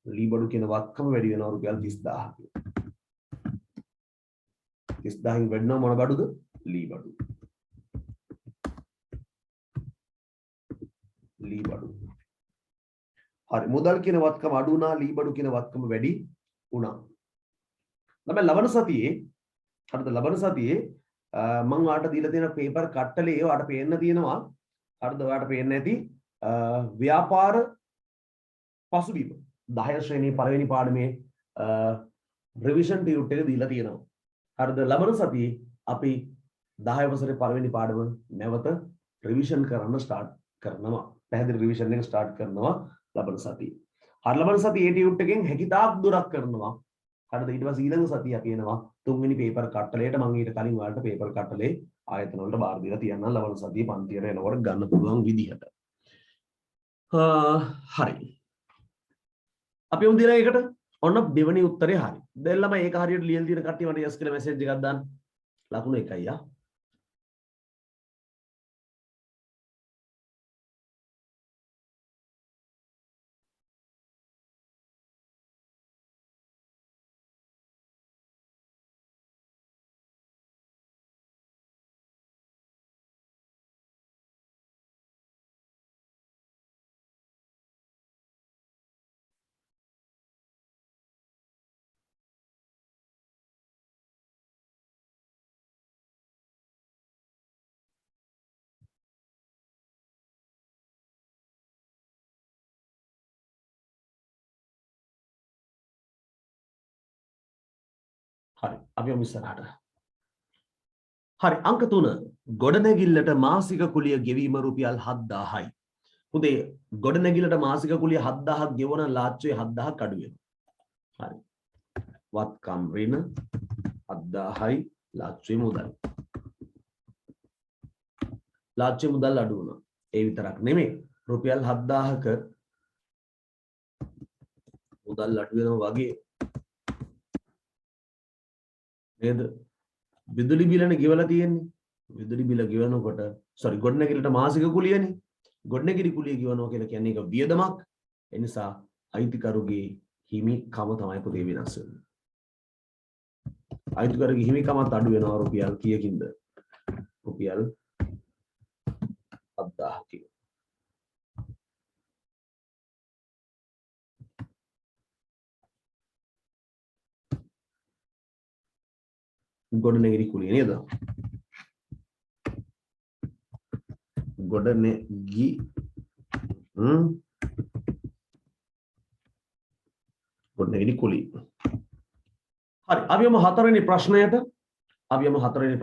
ලීබඩු කියන වත්කම වැඩි වෙනවා රුපියල් 30000කින්. 30000න් වැඩිනවා මොන බඩුද? ලීබඩු. ලීබඩු. හරි. මුදල් කියන වත්කම අඩු වුණා, ලීබඩු කියන වත්කම වැඩි වුණා. ළමයි ලබන සතියේ හරිද? ලබන සතියේ මම ඔයාලට දීලා තියෙන පේපර් කට්ටලේ ඔයාලට පේන්න තියෙනවා. හරිද? ඔයාලට පේන්න ඇති ව්‍යාපාර පසුබිම 10 ශ්‍රේණියේ පළවෙනි පාඩමේ රිවිෂන් ටියුට් එක දීලා තියෙනවා. හරිද? ලබන සතියේ අපි 10 වසරේ පළවෙනි පාඩම නැවත රිවිෂන් කරන්න ස්ටාර්ට් කරනවා. පැහැදිලි රිවිෂන් එක ස්ටාර්ට් කරනවා ලබන සතියේ. හරි ලබන සතියේ ටියුට් එකෙන් හැකිතාක් දුරක් කරනවා. හරිද? ඊට පස්සේ ඊළඟ සතිය අපි එනවා තුන්වෙනි පේපර් කට්ටලයට. මම ඊට කලින් ඔයාලට පේපර් කට්ටලේ ආයතන වලට බාර දීලා තියන්නම් ලබන සතියේ පන්තියට එනකොට ගන්න පුළුවන් විදිහට. හරි. අපි යමු දින එකට. ඔන්න දෙවෙනි උත්තරේ හරි. දැන් ළමයි ඒක හරියට ලියලා තියෙන කට්ටිය මට යස් කියලා මැසේජ් එකක් දාන්න. ලකුණු 1යි ආ. හරි. අපි යමු ඉස්සරහට. හරි අංක 3 ගොඩනැගිල්ලට මාසික කුලිය ගෙවීම රුපියල් 7000යි. පුතේ ගොඩනැගිල්ලට මාසික කුලිය 7000ක් ගෙවන ලාච්චුවේ 7000ක් අඩු වෙනවා. හරි. වත්කම් ඍණ 7000යි ලාච්චුවේ මුදල්. ලාච්චුවේ මුදල් අඩු වුණා. ඒ විතරක් නෙමෙයි රුපියල් 7000ක මුදල් අඩු වෙනවා වගේ නේද? විදුලි බිලනේ ගෙවලා තියෙන්නේ. විදුලි බිල ගෙවනකොට ගොඩනැගිල්ලට මාසික කුලියනේ. ගොඩනැගිලි කුලිය ගෙවනවා කියලා කියන්නේ ඒක වියදමක්. ඒ නිසා අයිතිකරුගේ හිමිකම තමයි පුතේ වෙනස් වෙන්නේ. අයිතිකරුගේ හිමිකමත් අඩු වෙනවා රුපියල් කීයකින්ද? රුපියල් 7000කින්. ගොඩනැගිලි කුලිය නේද? ගොඩනැගි ගොඩනැගිලි කුලිය. හරි අපි යමු හතරවෙනි ප්‍රශ්නයට. හතරවෙනි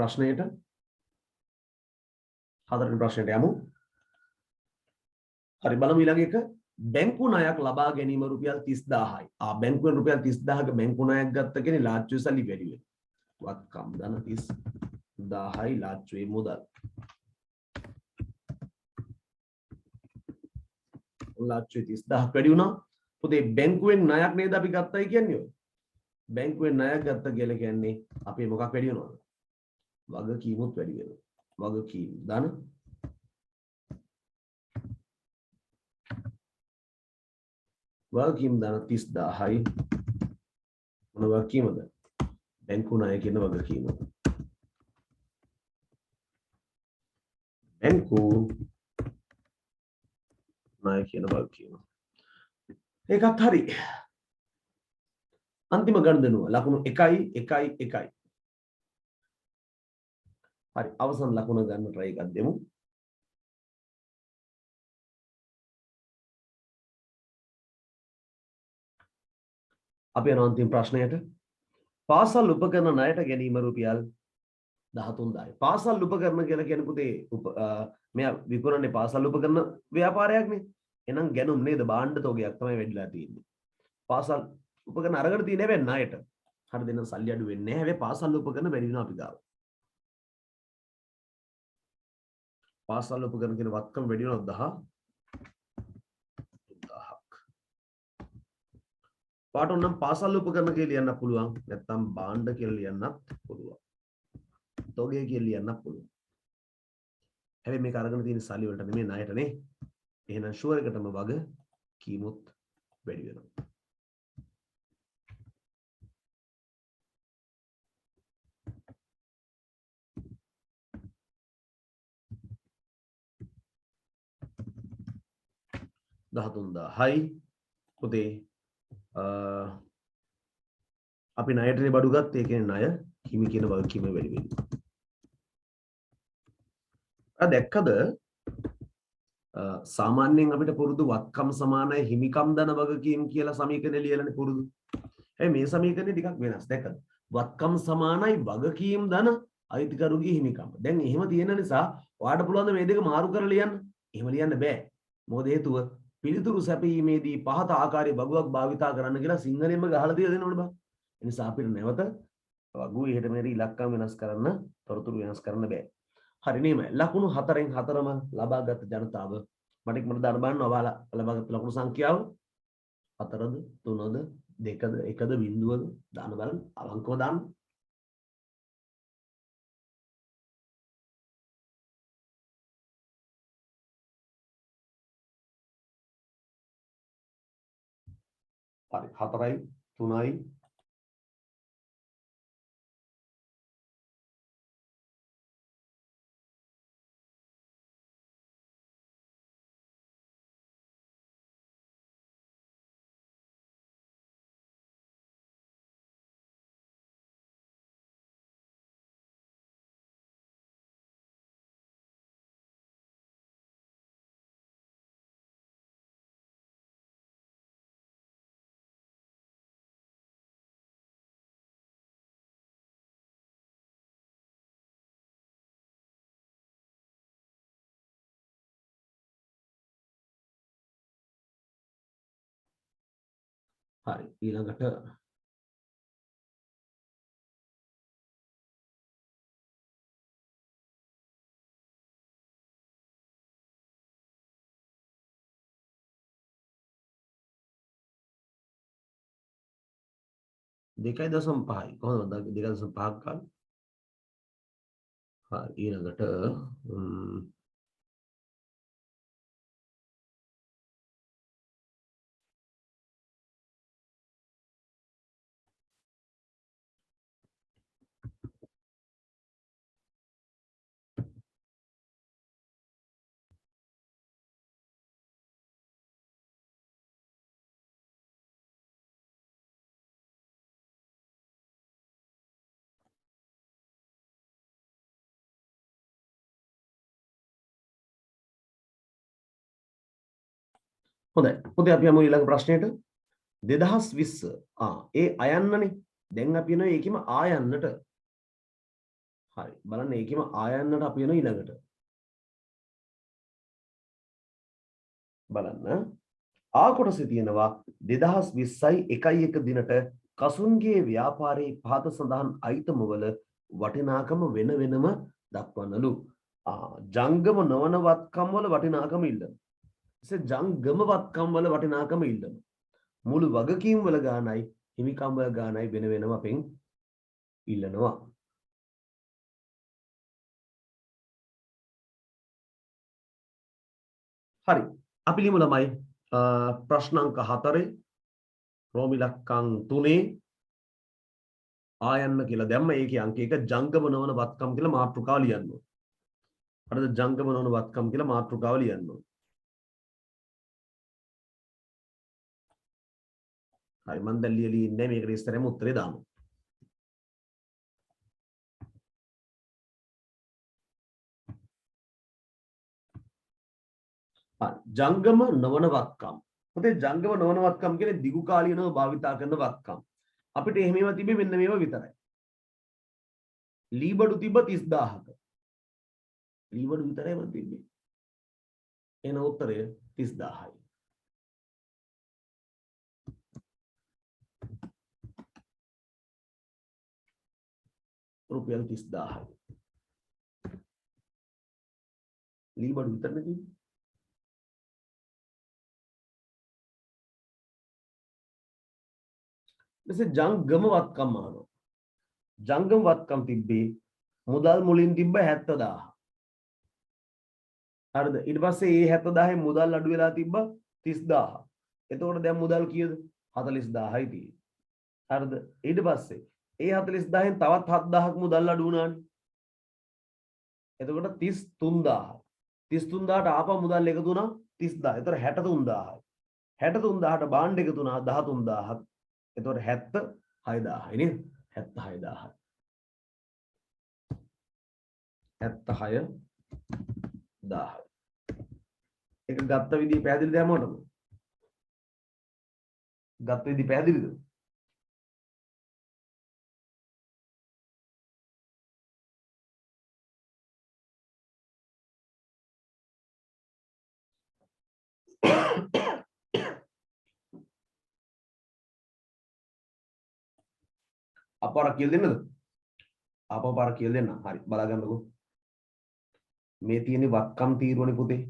ප්‍රශ්නයට යමු. හරි බලමු ඊළඟ එක. බැංකු ණයක් ලබා ගැනීම රුපියල් 30000යි. බැංකුවෙන් රුපියල් 30000ක බැංකු ණයක් ගත්ත කෙනේ ලාච්චුවේ සල්ලි වැඩි වෙනවා. වත්කම් ධන 30000යි ලාච්චුවේ මුදල්. ලාච්චුවේ 30000ක් වැඩි වුණා. පුතේ බැංකුවෙන් ණයක් නේද අපි ගත්තයි කියන්නේ ඔය. බැංකුවෙන් ණයක් ගත්ත කියලා කියන්නේ අපි මොකක් වැඩි වෙනවද? වගකීමුත් වැඩි වෙනවා. වගකීම් ධන වගකීම් ධන 30000යි මොන වගකීමද? බැංකු ණය කියන වගකීම. බැංකු ණය කියන වගකීම. ඒකත් හරි. අන්තිම ගණදනුව ලකුණු 1යි 1යි 1යි. හරි අවසන් ලකුණ ගන්න try එකක් දෙමු. අපි යනවා අන්තිම ප්‍රශ්නයට. පාසල් උපකරණ ණයට ගැනීම රුපියල් 13000යි. පාසල් උපකරණ කියලා කියන පුතේ මෙයා විකුණන්නේ පාසල් උපකරණ ව්‍යාපාරයක්නේ. එහෙනම් ගැනුම් නේද? භාණ්ඩ තෝගයක් තමයි වෙඩිලා තියෙන්නේ. පාසල් උපකරණ අරගෙන තියෙන හැබැයි ණයට. හරි දෙන්න සල්ලි අඩු වෙන්නේ නැහැ. හැබැයි පාසල් උපකරණ වැඩි වෙනවා අපි ගාව. පාසල් උපකරණ කියන වත්කම වැඩි වෙනවා 1000ක්. පාට උනම් පාසල් උපකරණ කියලා ලියන්න පුළුවන්. නැත්නම් භාණ්ඩ කියලා ලියන්නත් පුළුවන්. තෝගය කියලා ලියන්නත් පුළුවන්. හැබැයි මේක අරගෙන තියෙන සල්ලි වලට නෙමෙයි ණයටනේ. එහෙනම් ෂුවර් එකටම වග කීමුත් වැඩි වෙනවා. දහතුන්දාහයි පුතේ අපි ණයටනේ බඩු ගත්ත ඒ කියන්නේ ණය හිමි කියන වගකීම වැඩි වෙනවා. දැක්කද සාමාන්‍යයෙන් අපිට පුරුදු වත්කම් සමානයි හිමිකම් දන වගකීම් කියලා සමීකරණය ලියලානේ පුරුදු. හැබැයි මේ සමීකරණය ටිකක් වෙනස්. දැක්කද? වත්කම් සමානයි වගකීම් දන අයිතිකරුගේ හිමිකම්. දැන් එහෙම තියෙන නිසා ඔයාලට පුළුවන් මේ දෙක මාරු කරලා ලියන්න. එහෙම ලියන්න බෑ. මොකද හේතුව පිළිතුරු සැපීමේදී පහත ආකාරයේ වගුවක් භාවිතා කරන්න කියලා සිංහලෙන්ම ගහලා තියලා දෙනවනේ බං. ඒ නිසා අපිට නැවත වගුව එහෙට මෙහෙට ඉලක්කම් වෙනස් කරන්න, තොරතුරු වෙනස් කරන්න බෑ. හරි නේම. ලකුණු 4න් 4ම ලබාගත් ජනතාව මට ඉක්මනට දාන්න බලන්න ඔයාලා ලබාගත් ලකුණු සංඛ්‍යාව 4ද 3ද 2ද 1ද බිංදුවද දාන්න බලන්න. අවංකව දාන්න. හරි 4යි 3යි හරි ඊළඟට දෙකයි දශම පහයි කොහොමද 2.5ක් ගන්න. හරි ඊළඟට හොඳයි. පුතේ අපි යමු ඊළඟ ප්‍රශ්නෙට. 2020 ඒ අයන්නනේ. දැන් අපි යනවා ඒකෙම ආයන්නට. හරි. බලන්න ඒකෙම ආයන්නට අපි යනවා ඊළඟට. බලන්න. ආ කොටසේ තියෙනවා 2020යි 1 දිනට කසුන්ගේ ව්‍යාපාරයේ පහත සඳහන් අයිතම වල වටිනාකම වෙන වෙනම දක්වනලු. ජංගම නොවන වත්කම් වල වටිනාකම ඉල්ලන. ජංගම වත්කම් වල වටිනාකම ඉල්ලන. මුළු වගකීම් වල ගානයි හිමිකම් වල ගානයි වෙන වෙනම අපෙන් ඉල්ලනවා. හරි. අපි ලියමු ළමයි ප්‍රශ්න අංක 4 රෝම ඉලක්කම් 3 ආයන්න කියලා දැම්ම ඒකේ අංක 1 ජංගම නොවන වත්කම් කියලා මාතෘකාව ලියන්න ඕන. හරිද? ජංගම නොවන වත්කම් කියලා මාතෘකාව ලියන්න ඕන. හරි මම දැන් ලියලා ඉන්නේ මේකට ඉස්සරහම උත්තරේ දාමු. ජංගම නොවන වත්කම් පුතේ ජංගම නොවන වත්කම් කියන්නේ දිගු කාලීනව භාවිතා කරන වත්කම්. අපිට එහෙම ඒවා තිබෙන්නේ මෙන්න මේවා විතරයි. ලී බඩු තිබ්බ 30000ක. ලී බඩු විතරයි මම තිබ්බේ. එන උත්තරය 30000යි. රුපියල් 30000යි. ලී බඩු විතරනේ තිබ්බේ. මෙසේ ජංගම වත්කම් අහනවා. ජංගම වත්කම් තිබ්බේ මුදල් මුලින් තිබ්බ 70000. හරිද? ඊට පස්සේ ඒ 70000 මුදල් අඩු වෙලා තිබ්බ 30000. එතකොට දැන් මුදල් කීයද? 40000යි තියෙන්නේ. හරිද? ඊට පස්සේ ඒ 40000න් තවත් 7000ක් මුදල් අඩු වුණානේ. එතකොට 33000. 33000ට ආපහු මුදල් එකතු වුණා 30000. එතකොට 63000යි. 63000ට බාණ්ඩ එකතු වුණා 13000ක්. එතකොට 76000යි නේද? 76000යි. 76000යි. ඒක ගත්ත විදිහ පැහැදිලිද හැමෝටම? ගත්ත විදිහ පැහැදිලිද? අපර කියලා දෙන්නද? අපපාර කියලා දෙන්න. හරි බලාගන්නකෝ. මේ තියෙන වත්කම් තීරුවනේ පුතේ.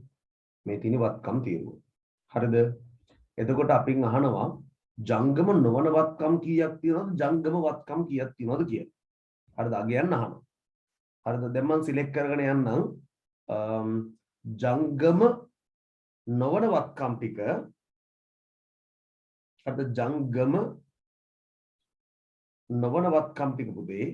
මේ තියෙන වත්කම් තීරුව. හරිද? එතකොට අපින් අහනවා ජංගම නොවන වත්කම් කීයක් තියෙනවද? ජංගම වත්කම් කීයක් තියෙනවද කියලා. හරිද? අගයන් අහනවා. හරිද? දැන් මම සිලෙක්ට් කරගෙන යන්නම් ජංගම නොවන වත්කම් ටික. හරිද? ජංගම නොවන වත්කම් ටික පුතේ.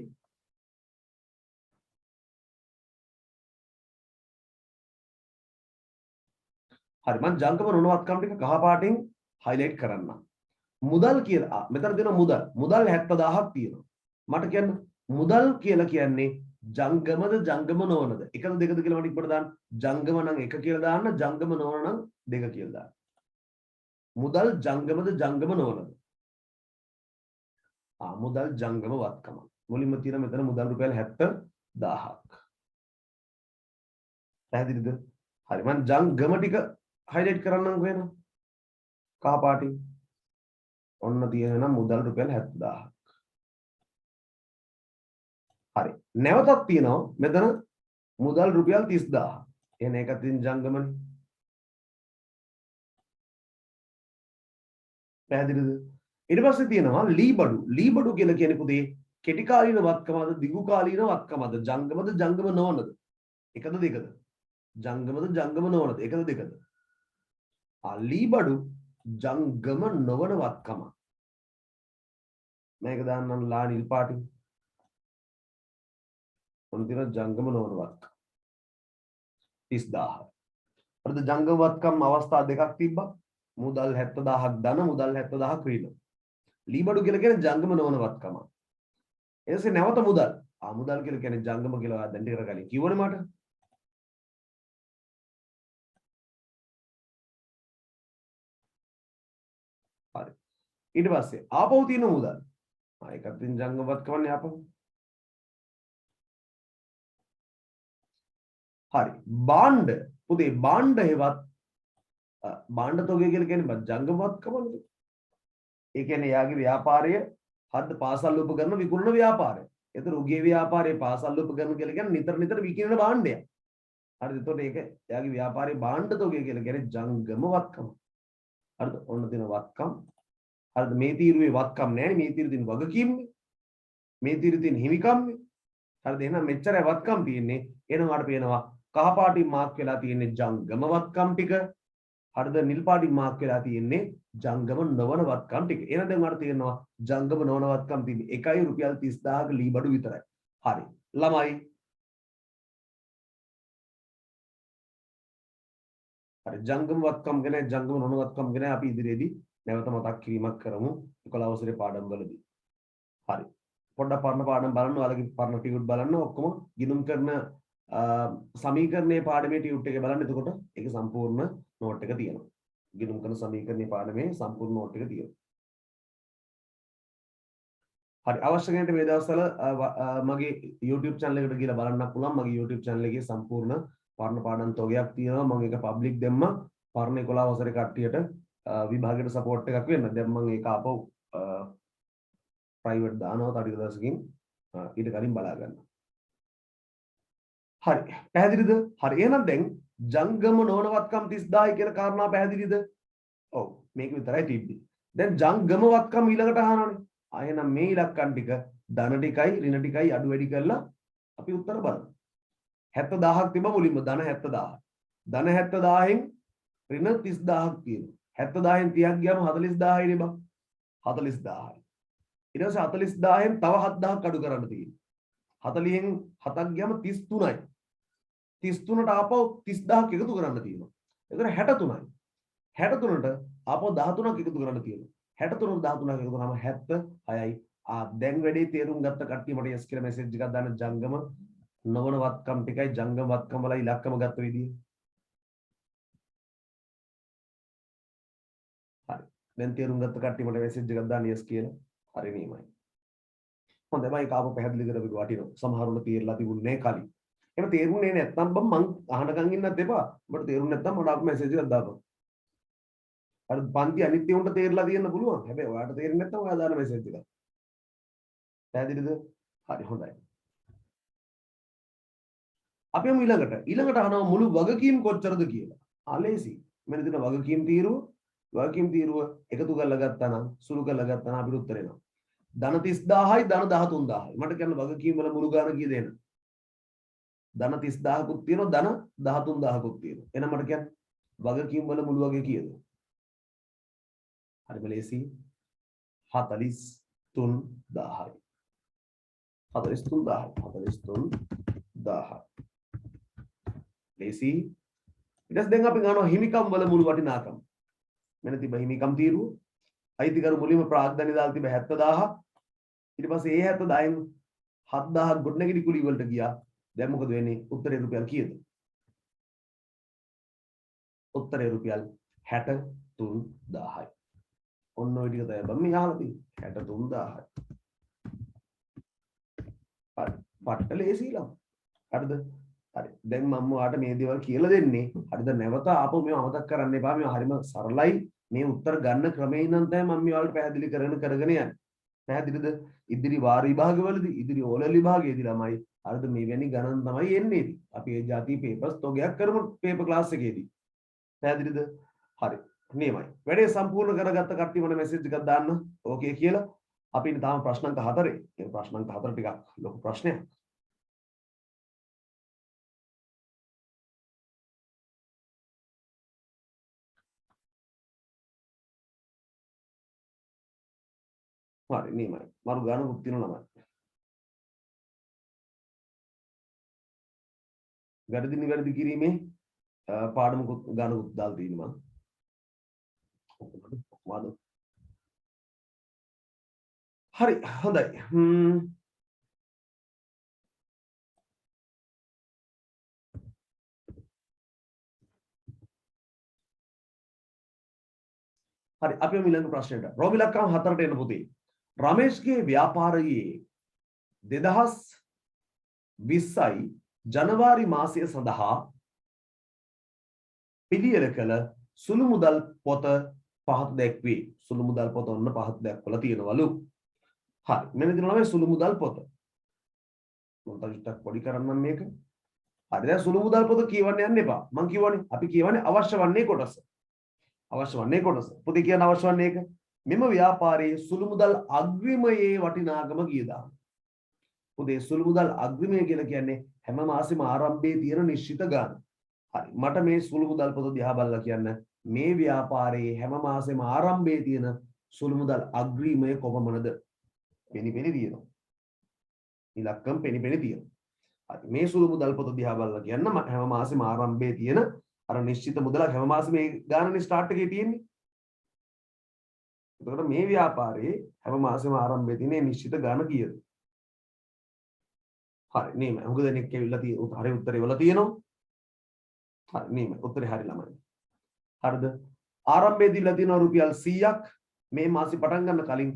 හරි මම ජංගම නොවන වත්කම් ටික කහ පාටින් highlight කරන්න. මුදල් කියලා මෙතන දෙන මුදල් 70000ක් තියෙනවා. මට කියන්න මුදල් කියලා කියන්නේ ජංගමද ජංගම නොවනද? එකද දෙකද කියලා මට ඉක්මනට දාන්න. ජංගම නම් 1 කියලා දාන්න, ජංගම නොවන නම් 2 කියලා දාන්න. මුදල් ජංගමද ජංගම නොවනද? මුදල් ජංගම වත්කම. මුලින්ම තියෙන මෙතන මුදල් රුපියල් 70000ක්. පැහැදිලිද? හරි මම ජංගම ටික highlight කරන්නම් වෙන කහ පාටින්. ඔන්න තියෙනවා මුදල් රුපියල් 70000ක්. හරි. නැවතත් තියෙනවා මෙතන මුදල් රුපියල් 30000. එහෙනම් ඒකත් ඉතින් ජංගමනේ. පැහැදිලිද? ඊට පස්සේ තියෙනවා ලී බඩු. ලී බඩු කියලා කියන්නේ පුතේ කෙටි කාලීන වත්කමද දිගු කාලීන වත්කමද? ජංගමද ජංගම නොවනද? එකද දෙකද? ජංගමද ජංගම නොවනද? එකද දෙකද? ලී බඩු ජංගම නොවන වත්කම. මේක දාන්නම් ලා නිල් පාටින්. මොන තියෙන ජංගම නොවන වත්කම 30000. හරිද? ජංගම වත්කම් අවස්ථා දෙකක් තිබ්බා. මුදල් 70000ක් ධන මුදල් 70000ක් ඍණ. ලී බඩු කියලා කියන්නේ ජංගම නොවන වත්කම. ඊටසේ නැවත මුදල්. මුදල් කියලා කියන්නේ ජංගම කියලා දැන් ටික කලින් කිව්වනේ මට. හරි. ඊට පස්සේ ආපහු තියෙන මුදල්. ඒකත් ඉතින් ජංගම වත්කමනේ ආපහු. හරි. භාණ්ඩ පුතේ භාණ්ඩ හේවත් භාණ්ඩ තොගය කියලා කියන්නේ ජංගම වත්කමනේ. ඒ කියන්නේ යාගේ ව්‍යාපාරය හද්ද පාසල් උපකරණ විකුණන ව්‍යාපාරය. ඒතර උගේ ව්‍යාපාරයේ පාසල් උපකරණ කියලා කියන්නේ නිතර නිතර විකිණන භාණ්ඩයක්. හරිද? එතකොට ඒක යාගේ ව්‍යාපාරයේ භාණ්ඩ තොගය කියලා කියන්නේ ජංගම වත්කම. හරිද? ඔන්න තියෙන වත්කම්. හරිද? මේ තීරුවේ වත්කම් නැහැ නේ. මේ තීරුවේ තියෙන වගකීම්නේ. මේ තීරුවේ තියෙන හිමිකම්නේ. හරිද? එහෙනම් මෙච්චරයි වත්කම් තියෙන්නේ. එහෙනම් අපට පේනවා කහ පාටින් මාක් වෙලා තියෙන්නේ ජංගම වත්කම් ටික. හරිද? නිල් පාටින් මාක් වෙලා තියෙන්නේ ජංගම නොවන වත්කම් ටික. එහෙනම් දැන් මට තේරෙනවා ජංගම නොවන වත්කම් තියෙන්නේ එකයි රුපියල් 30000ක ලී බඩු විතරයි. හරි. ළමයි. හරි ජංගම වත්කම් ගැන ජංගම නොවන වත්කම් ගැන අපි ඉදිරියේදී නැවත මතක් කිරීමක් කරමු 11 වසරේ පාඩම් වලදී. හරි. පොඩ්ඩක් පරණ පාඩම් බලන්න ඔයාලගේ පරණ ටියුට් බලන්න ඔක්කොම ගිණුම් කරන සමීකරණයේ පාඩමේ ටියුට් එක බලන්න. එතකොට ඒකේ සම්පූර්ණ නෝට් එක තියෙනවා. ගිණුම් කරන සමීකරණයේ පාඩමේ සම්පූර්ණ නෝට් එක තියෙනවා. හරි අවශ්‍ය කෙනෙක්ට මේ දවස්වල මගේ YouTube channel එකට ගිහලා බලන්න පුළුවන්. මගේ YouTube channel එකේ සම්පූර්ණ පරණ පාඩම් තෝගයක් තියෙනවා. මම ඒක public දැම්මා. පරණ 11 වසරේ කට්ටියට විභාගයට support එකක් වෙන්න. දැන් මම ඒක ආපහු private දානවා තව ටික දවසකින්. ඊට කලින් බලා ගන්න. හරි. පැහැදිලිද? හරි. එහෙනම් දැන් ජංගම නොවනවත්කම් 30000යි කියන කාරණා පැහැදිලිද? ඔව්. මේක විතරයි තිබ්බේ. දැන් ජංගම වත්කම් ඊළඟට අහනවානේ. එහෙනම් මේ ඉලක්කම් ටික ධන ටිකයි ඍණ ටිකයි අඩු වැඩි කරලා අපි උත්තර බලමු. 70000ක් තිබ්බ මුලින්ම ධන 70000. ධන 70000න් ඍණ 30000ක් තියෙනවා. 70000න් 30ක් ගියාම 40000යි නේ බං. 40000යි. ඊට පස්සේ 40000න් තව 7000ක් අඩු කරන්න තියෙනවා. 40න් 7ක් ගියාම 33යි. 33ට ආපහු 30000ක් එකතු කරන්න තියෙනවා. එතකොට 63යි. 63ට ආපහු 13ක් එකතු කරන්න තියෙනවා. 63 13ක් එකතු කරාම 76යි. දැන් වැඩේ තේරුම් ගත්ත කට්ටිය මට yes කියලා මැසේජ් එකක් දාන්න ජංගම නොවන වත්කම් ටිකයි ජංගම වත්කම් වල ඉලක්කම ගත්ත විදිය. හරි. දැන් තේරුම් ගත්ත කට්ටිය මට මැසේජ් එකක් දාන්න yes කියලා. හරි නීමයි. හොඳයි මම කාප පැහැදිලි කරපු වටිනවා. සමහරුන්ට තේරලා තිබුණේ කලින්. එහෙම තේරුනේ නැත්නම් මං අහනකම් ඉන්නත් එපා. ඔබට තේරුනේ නැත්නම් මට ආපු මැසේජ් එකක් දාපන්. අර පන්ති අනිත් උන්ට තේරලා තියෙන්න පුළුවන්. හැබැයි ඔයාලට තේරෙන්නේ නැත්නම් ඔයා දාන මැසේජ් එක. පැහැදිලිද? හරි හොඳයි. අපි යමු ඊළඟට අහනවා මුළු වගකීම් කොච්චරද කියලා. ආලේසි. මෙන්න දෙන වගකීම් තීරුව එකතු කරලා ගත්තා නම් සුළු කරලා ගත්තා නම් අපිට උත්තර එනවා. ධන 30000යි ධන 13000යි. මට කියන්න වගකීම් වල මුළු ගාන කීයද එන? ධන 30000කුත් තියෙනවා ධන 13000කුත් තියෙනවා. එහෙනම් මට කියන්න වගකීම් වල මුළු වගේ කීයද? හරිම ලේසි 43000යි. 43000 ලේසි. ඊට පස්සේ දැන් අපි ගන්නවා හිමිකම් වල මුළු වටිනාකම. මෙන්න තිබ්බ හිමිකම් තීරුව. අයිතිකරු මුලින්ම ප්‍රාග්ධනය දාලා තිබ්බ 70000. ඊට පස්සේ ඒ 70000න් 7000ක් ගොඩනැගිලි කුලී වලට ගියා. දැන් මොකද වෙන්නේ? උත්තරේ රුපියල් කීයද? උත්තරේ රුපියල් 63000යි. ඔන්න ඔය ටික තමයි බම් මේ අහලා තියෙන්නේ 63000යි. හරි. පට්ට ලේසිලම්. හරිද? හරි. දැන් මම ඔයාලට මේ දේවල් කියලා දෙන්නේ. හරිද? නැවත ආපහු මේව අමතක කරන්න එපා. මේව හරිම සරලයි. මේ උත්තර ගන්න ක්‍රමේ ඉඳන් තමයි මම මේ ඔයාලට පැහැදිලි කරගෙන යන්නේ. පැහැදිලිද? ඉදිරි වාර විභාගවලදී ඉදිරි ඕලෙවල් විභාගයේදී ළමයි හරිද මේ වැනි ගණන් තමයි එන්නේ. අපි ඒ જાති පේපර්ස් තෝගයක් කරමු පේපර් ක්ලාස් එකේදී. පැහැදිලිද? හරි. නියමයි. වැඩේ සම්පූර්ණ කරගත්ත කට්ටිය මට මැසේජ් එකක් දාන්න. ඕකේ කියලා. අපි ඉන්න තාම ප්‍රශ්න අංක 4. ඒ ප්‍රශ්න අංක 4 ටිකක් ලොකු ප්‍රශ්නයක්. හරි නියමයි. මරු ගානකුත් තියෙනවා ළමයි. වැරදි නිවැරදි කිරීමේ පාඩමකුත් ගානකුත් දාලා තියෙනවා. හරි හොඳයි. හරි අපි ඊළඟ ප්‍රශ්නෙට. රෝමිලක්කම් 4ට එන්න පුතේ. රමේෂ්ගේ ව්‍යාපාරයේ 2020යි ජනවාරි මාසය සඳහා පිළියෙල කළ සුළු මුදල් පොත පහත දැක්වේ. සුළු මුදල් පොත ඔන්න පහත දැක්වලා තියෙනවලු. හරි මෙන්න දිනවා මේ සුළු මුදල් පොත. මම තාම පොඩි කරන්නම් මේක. හරි දැන් සුළු මුදල් පොත කියවන්න යන්න එපා. මම කියවනේ අපි කියවන්නේ අවශ්‍ය වන්නේ කොටස. අවශ්‍ය වන්නේ කොටස. පොතේ කියන අවශ්‍ය වන්නේ ඒක. මෙම ව්‍යාපාරයේ සුළු මුදල් අග්‍රිමයේ වටිනාකම කීයදා? පොතේ සුළු මුදල් අග්‍රිමය කියලා කියන්නේ හැම මාසෙම ආරම්භයේ තියෙන නිශ්චිත ගාණ. හරි මට මේ සුළු මුදල් පොත දිහා බලලා කියන්න මේ ව්‍යාපාරයේ හැම මාසෙම ආරම්භයේ තියෙන සුළු මුදල් අග්‍රිමය කොපමණද? පෙනි තියෙනවා. ඉලක්කම් පෙනි තියෙනවා. හරි මේ සුළු මුදල් පොත දිහා බලලා කියන්න හැම මාසෙම ආරම්භයේ තියෙන අර නිශ්චිත මුදලක් හැම මාසෙම මේ ගාණනේ ස්ටාර්ට් එකේ තියෙන්නේ. එතකොට මේ ව්‍යාපාරයේ හැම මාසෙම ආරම්භයේ තියෙන නිශ්චිත ගාණ කීයද? හරි නේම මොකද දෙනෙක් ඇවිල්ලා තියෙන හරි උත්තරේ වල තියෙනවා. හරි නේම උත්තරේ හරි ළමයි. හරිද? ආරම්භයේ දීලා තියෙනවා රුපියල් 100ක්. මේ මාසේ පටන් ගන්න කලින්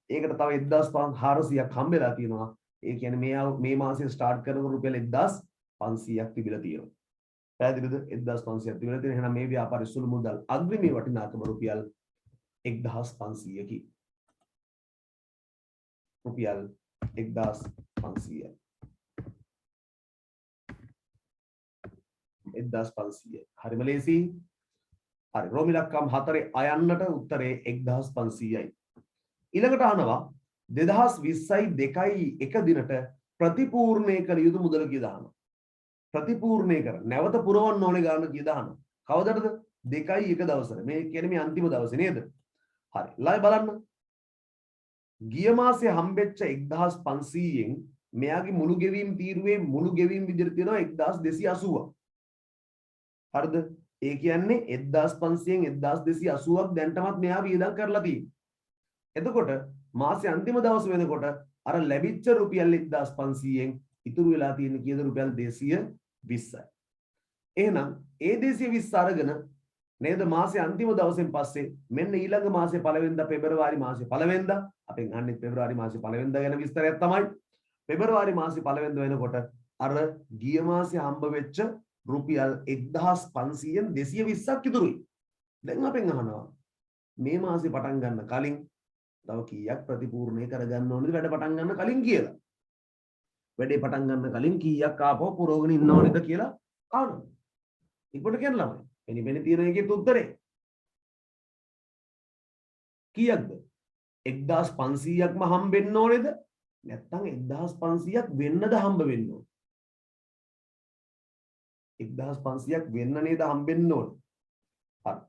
ඒකට තව 1400ක් හම්බෙලා තියෙනවා. ඒ කියන්නේ මේ මාසේ ස්ටාර්ට් කරනකොට රුපියල් 1500ක් තිබිලා තියෙනවා. පැහැදිලිද? 1500ක් තිබිලා තියෙන. එහෙනම් මේ ව්‍යාපාරයේ සුළු මුදල් අග්‍රිමී වටිනාකම රුපියල් 1500කි. රුපියල් 1500. 1500. හරිම ලේසි. හරි. රෝමි ලක්කම් 4 අයන්නට උත්තරේ 1500යි. ඊළඟට අහනවා 2020යි 2යි 1 දිනට ප්‍රතිපූර්ණය කළ යුතු මුදල කීයද අහනවා. ප්‍රතිපූර්ණය කර නැවත පුරවන්න ඕනේ ගාන කීයද අහනවා. කවදටද? 2යි 1 දවසට. මේ කියන්නේ මේ අන්තිම දවසේ නේද? හරි. ලයි බලන්න. ගිය මාසේ හම්බෙච්ච 1500න් මෙයාගේ මුළු ගෙවීම් තීරුවේ මුළු ගෙවීම් විදිහට තියෙනවා 1280ක්. හරිද? ඒ කියන්නේ 1500න් 1280ක් දැන්ටමත් මෙයා වියදම් කරලා තියෙනවා. එතකොට මාසේ අන්තිම දවස් වෙනකොට අර ලැබිච්ච රුපියල් 1500න් ඉතුරු වෙලා තියෙන කීයද? රුපියල් 220යි. එහෙනම් ඒ 220 අරගෙන නේද මාසේ අන්තිම දවසෙන් පස්සේ මෙන්න ඊළඟ මාසේ පළවෙනිදා පෙබරවාරි මාසේ පළවෙනිදා අපෙන් අහන්නේ පෙබරවාරි මාසේ පළවෙනිදා ගැන විස්තරයක් තමයි. පෙබරවාරි මාසේ පළවෙනිදා වෙනකොට අර ගිය මාසේ හම්බ වෙච්ච රුපියල් 1500න් 220ක් ඉතුරුයි. දැන් අපෙන් අහනවා මේ මාසේ පටන් ගන්න කලින් තව කීයක් ප්‍රතිපූර්ණය කරගන්න ඕනද වැඩ පටන් ගන්න කලින් කියලා. වැඩේ පටන් ගන්න කලින් කීයක් ආපහු පුරවගෙන ඉන්න ඕනද කියලා අහනවා. ඉක්මනට කියන්න ළමයි. එනි තියෙන එකේ උත්තරේ කීයක්ද? 1500ක්ම හම්බෙන්න ඕනේද? නැත්නම් 1500ක් වෙන්නද හම්බ වෙන්න ඕනේ? 1500ක් වෙන්න නේද හම්බෙන්න ඕනේ. හරි.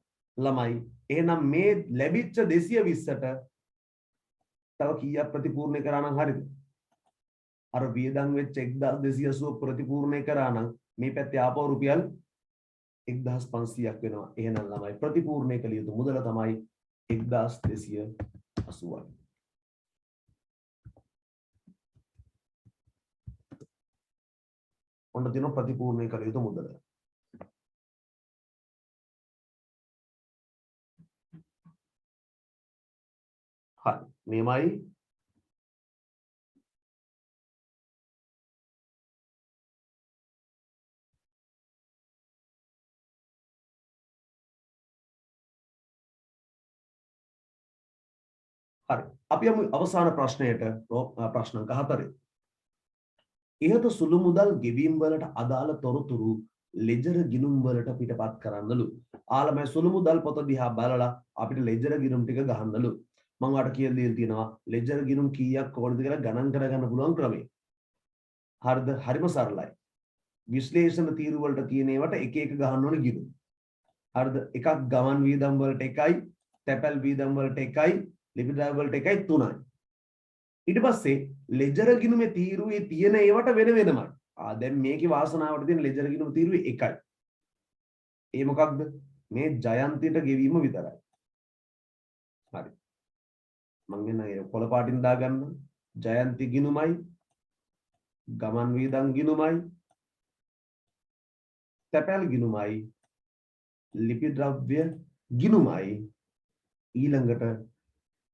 ළමයි එහෙනම් මේ ලැබිච්ච 220ට තව කීයක් ප්‍රතිපූර්ණය කරා නම් හරිද? අර වියදම් වෙච්ච 1280 ප්‍රතිපූර්ණය කරා නම් මේ පැත්තේ ආපහු රුපියල් 1500ක් වෙනවා. එහෙනම් ළමයි ප්‍රතිපූර්ණය කළ යුතු මුදල තමයි 1280යි. ඔන්න දින ප්‍රතිපූර්ණය කළ යුතු මුදල. හරි. මේමයි හරි. අපි යමු අවසාන ප්‍රශ්නයට. ප්‍රශ්න අංක 4. ඉහත සුළු මුදල් ගෙවීම් වලට අදාළ තොරතුරු ලෙජර් ගිණුම් වලට පිටපත් කරන්නලු. ආලමයි සුළු මුදල් පොත දිහා බලලා අපිට ලෙජර් ගිණුම් ටික ගහන්නලු. මම ඔයාලට කියලා දීලා තියෙනවා ලෙජර් ගිණුම් කීයක් ඕනද කියලා ගණන් කරගන්න පුළුවන් ක්‍රමය. හරිද? හරිම සරලයි. විශ්ලේෂණ තීරු වලට තියෙන ඒවාට එක එක ගහන්න ඕනේ ගිණුම්. හරිද? එකක් ගමන් වියදම් වලට 1යි, තැපැල් වියදම් වලට 1යි, ලිපිද්‍රව්‍ය වලට 1යි 3යි. ඊට පස්සේ ලෙජර් ගිණුමේ තීරුවේ තියෙන ඒවට වෙන වෙනමයි. දැන් මේකේ වාසනාවට තියෙන ලෙජර් ගිණුම තීරුවේ 1යි. ඒ මොකක්ද? මේ ජයන්තිට ගෙවීම විතරයි. හරි. මම එන්න ඒ කොළ පාටින් දාගන්න. ජයන්ති ගිණුමයි, ගමන් වියදම් ගිණුමයි, තැපැල් ගිණුමයි, ලිපිද්‍රව්‍ය ගිණුමයි, ඊළඟට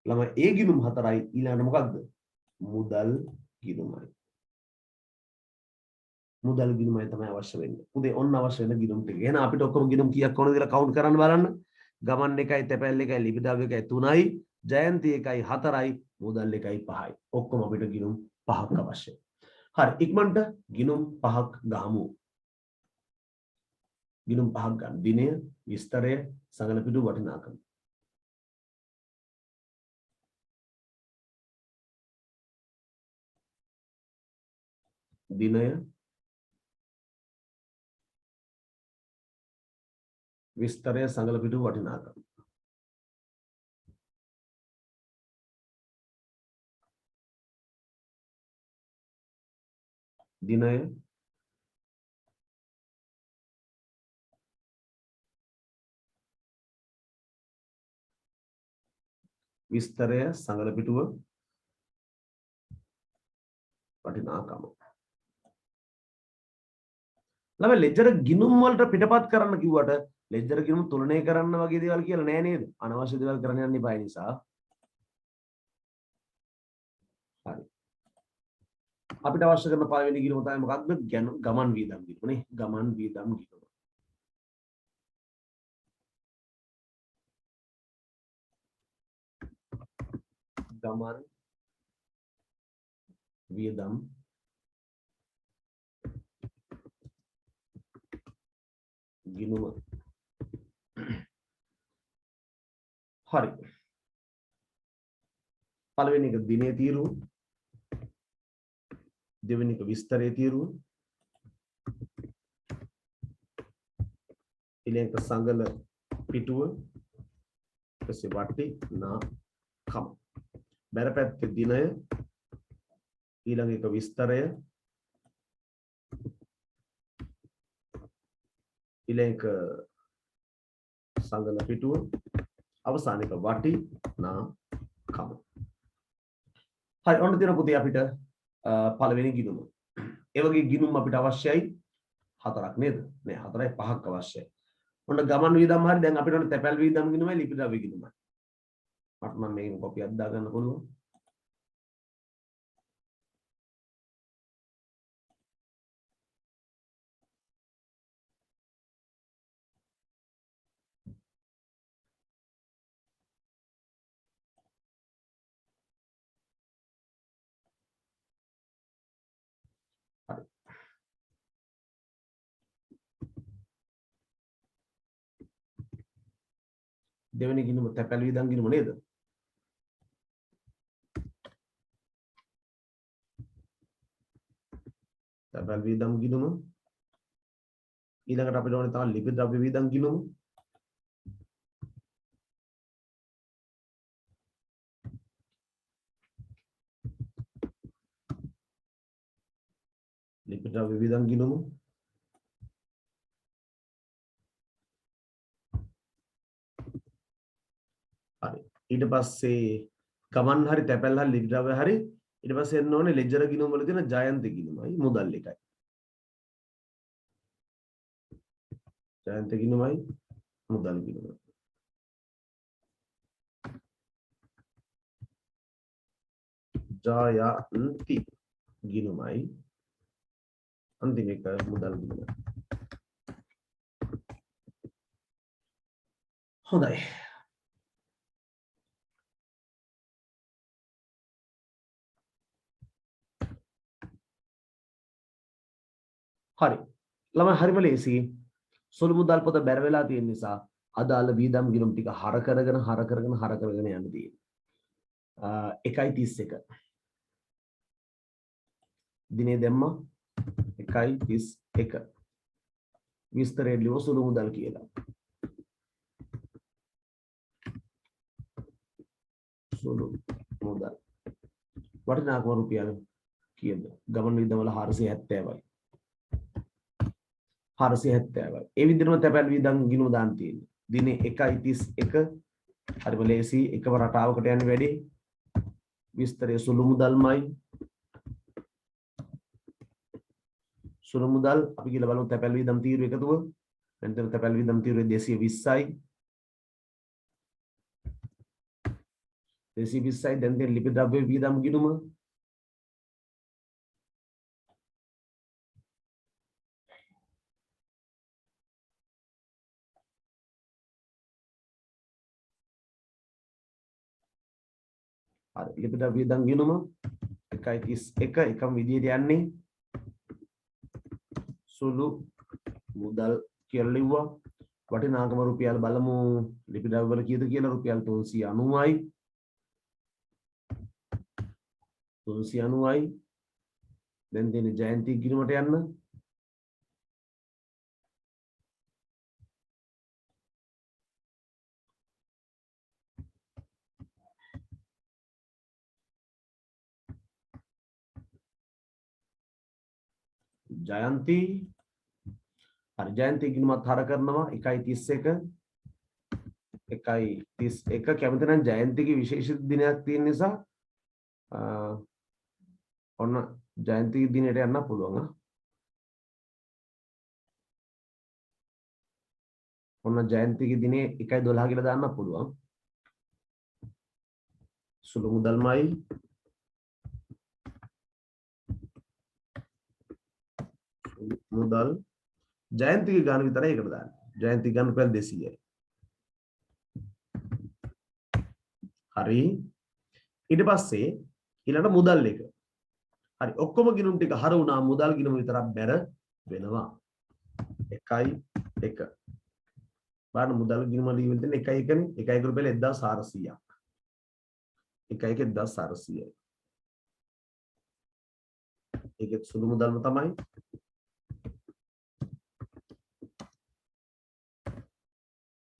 ළමයි ඒ ගිණුම් 4යි, ඊළඟට මොකක්ද? මුදල් ගිණුමයි. මුදල් ගිණුමයි තමයි අවශ්‍ය වෙන්නේ. උදේ ඔන්න අවශ්‍ය වෙන ගිණුම් ටික. එහෙනම් අපිට ඔක්කොම ගිණුම් කීයක් ඕනද කියලා කවුන්ට් කරන්න බලන්න. ගමන් 1යි, තැපැල් 1යි, ලිපිද්‍රව්‍ය 1යි 3යි, ජයන්ති 1යි 4යි, මුදල් 1යි 5යි. ඔක්කොම අපිට ගිණුම් 5ක් අවශ්‍යයි. හරි ඉක්මනට ගිණුම් 5ක් ගහමු. ගිණුම් 5ක් ගන්න. දිනය, විස්තරය, සඟල පිටු වටිනාකම. දිනය, විස්තරය, සඟල පිටු වටිනාකම. දිනය, විස්තරය, සඟල පිටුව වටිනාකම. ළමයි ලෙජර් ගිණුම් වලට පිටපත් කරන්න කිව්වට ලෙජර් ගිණුම තුලනය කරන්න වගේ දේවල් කියලා නෑ නේද? අනවශ්‍ය දේවල් කරන්න යන්න එපා නිසා. හරි. අපිට අවශ්‍ය කරන පළවෙනි ගිණුම තමයි මොකක්ද? ගමන් වියදම් ගිණුම නේ. ගමන් වියදම් ගිණුම. ගමන් වියදම් ගිණුම. හරි. පළවෙනි එක දිනේ තීරුව. දෙවෙනි එක විස්තරයේ තීරුව. ඊළඟ සංගල පිටුව. ඊපස්සේ වටි නා කම. බැරපැත්තේ දිනය. ඊළඟ එක විස්තරය. ඊළඟ සංගල පිටුව. අවසාන එක වටි නා කම. හරි ඔන්න තියෙන පුතේ අපිට පළවෙනි ගිණුම. ඒ වගේ ගිණුම් අපිට අවශ්‍යයි 4ක් නේද? නෑ 4යි 5ක් අවශ්‍යයි. ඔන්න ගමන් වියදම් හරි දැන් අපිට ඔන්න තැපැල් වියදම් ගිණුමයි ලිපි ද්‍රව්‍ය ගිණුමයි. මට මම මේකෙන් කොපියක් දාගන්න පුළුවන්. හරි. දෙවෙනි ගිණුම තැපැල් වියදම් ගිණුම නේද? තැපැල් වියදම් ගිණුම. ඊළඟට අපිට ඕනේ තමයි ලිපි ද්‍රව්‍ය වියදම් ගිණුම. ලිපි ද්‍රව්‍ය වියදම් ගිණුම. හරි. ඊට පස්සේ ගමන් හරි තැපැල් හරි ලිපි ද්‍රව්‍ය හරි ඊට පස්සේ එන්න ඕනේ ලෙජර් ගිණුම වල තියෙන ජයන්ති ගිණුමයි මුදල් එකයි. ජයන්ති ගිණුමයි මුදල් ගිණුමයි. ජයන්ති ගිණුමයි අන්තිම එක මුදල් ගිණුමයි. හොඳයි. හරි. ළමයි හරිම ලේසි. සුළු මුදල් පොත බැර වෙලා තියෙන නිසා අදාළ වියදම් ගිණුම් ටික හර කරගෙන යන්න තියෙනවා. 1.31 දිනේ දැම්මා 1.31 විස්තරය ලියව සුළු මුදල් කියලා. සුළු මුදල් වටිනාකම රුපියල් කීයද? ගමන් වියදම් වල 470යි. 470යි. ඒ විදිහටම තැපැල් වියදම් ගිණුම දාන්න තියෙන්නේ. දිනේ 1.31 හරිම ලේසි එකම රටාවකට යන්නේ වැඩි. විස්තරය සුළු මුදල්මයි. සුළු මුදල් අපි කියලා බලමු තැපැල් වියදම් තීරුව එකතුව. මෙතන තැපැල් වියදම් තීරුවේ 220යි. 220යි දැන් තියෙන ලිපි ද්‍රව්‍ය වියදම් ගිණුම හරි ලිපි ද්‍රව්‍ය වියදම් ගිණුම 1.31 එකම විදියට යන්නේ සුළු මුදල් කියලා ලිව්වා. වටිනාකම රුපියල් බලමු ලිපි ද්‍රව්‍ය වල කීයද කියලා රුපියල් 390යි. 390යි. දැන් තියෙන ජයන්ති ගිණුමට යන්න. ජයන්ති හරි ජයන්ති ගිණුමත් හර කරනවා 1.31 1.31 කැමති නම් ජයන්තිගේ විශේෂ දිනයක් තියෙන නිසා ඔන්න ජයන්ති දිනයට යන්න පුළුවන්. ඔන්න ජයන්තිගේ දිනේ 1.12 කියලා දාන්න පුළුවන්. සුළු මුදල්මයි මුදල් ජයන්තිගේ ගාන විතරයි එකට දාන්න. ජයන්ති ගාන රුපියල් 200යි. හරි. ඊට පස්සේ ඊළඟ මුදල් එක. හරි ඔක්කොම ගිණුම් ටික හර වුණා මුදල් ගිණුම විතරක් බැර වෙනවා. 1 බලන්න මුදල් ගිණුම ලියවිල් දෙන 1 1නේ 1 රුපියල් 1400ක්. 1 1400යි. ඒකේ සුළු මුදල්ම තමයි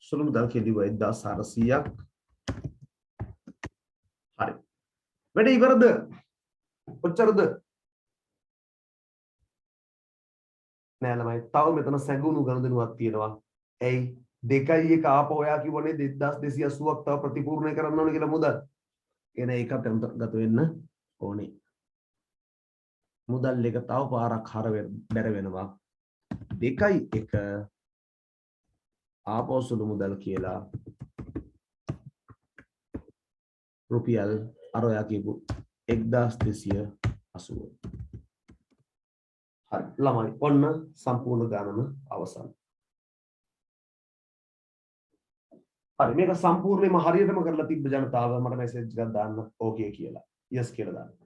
සුළු මුදල් කියලිවා 1400ක්. හරි. වැඩ ඉවරද? ඔච්චරද? නෑ ළමයි. තව මෙතන සැඟුණු ගණදෙනුවක් තියෙනවා. ඇයි 2 1 ආපහු ඔයා කිව්වනේ 2280ක් තව ප්‍රතිපූර්ණය කරන්න ඕනේ කියලා මුදල්. එන ඒකත් අන්තර්ගත වෙන්න ඕනේ. මුදල් එක තව පාරක් බැර වෙනවා. 2 1 ආපහු සුළු මුදල් කියලා රුපියල් අර ඔයා කියපු 1280. හරි ළමයි ඔන්න සම්පූර්ණ ගණන අවසන්. හරි මේක සම්පූර්ණයෙන්ම හරියටම කරලා තිබ්බ ජනතාව මට මෙසේජ් එකක් දාන්න ඕකේ කියලා. යස් කියලා දාන්න.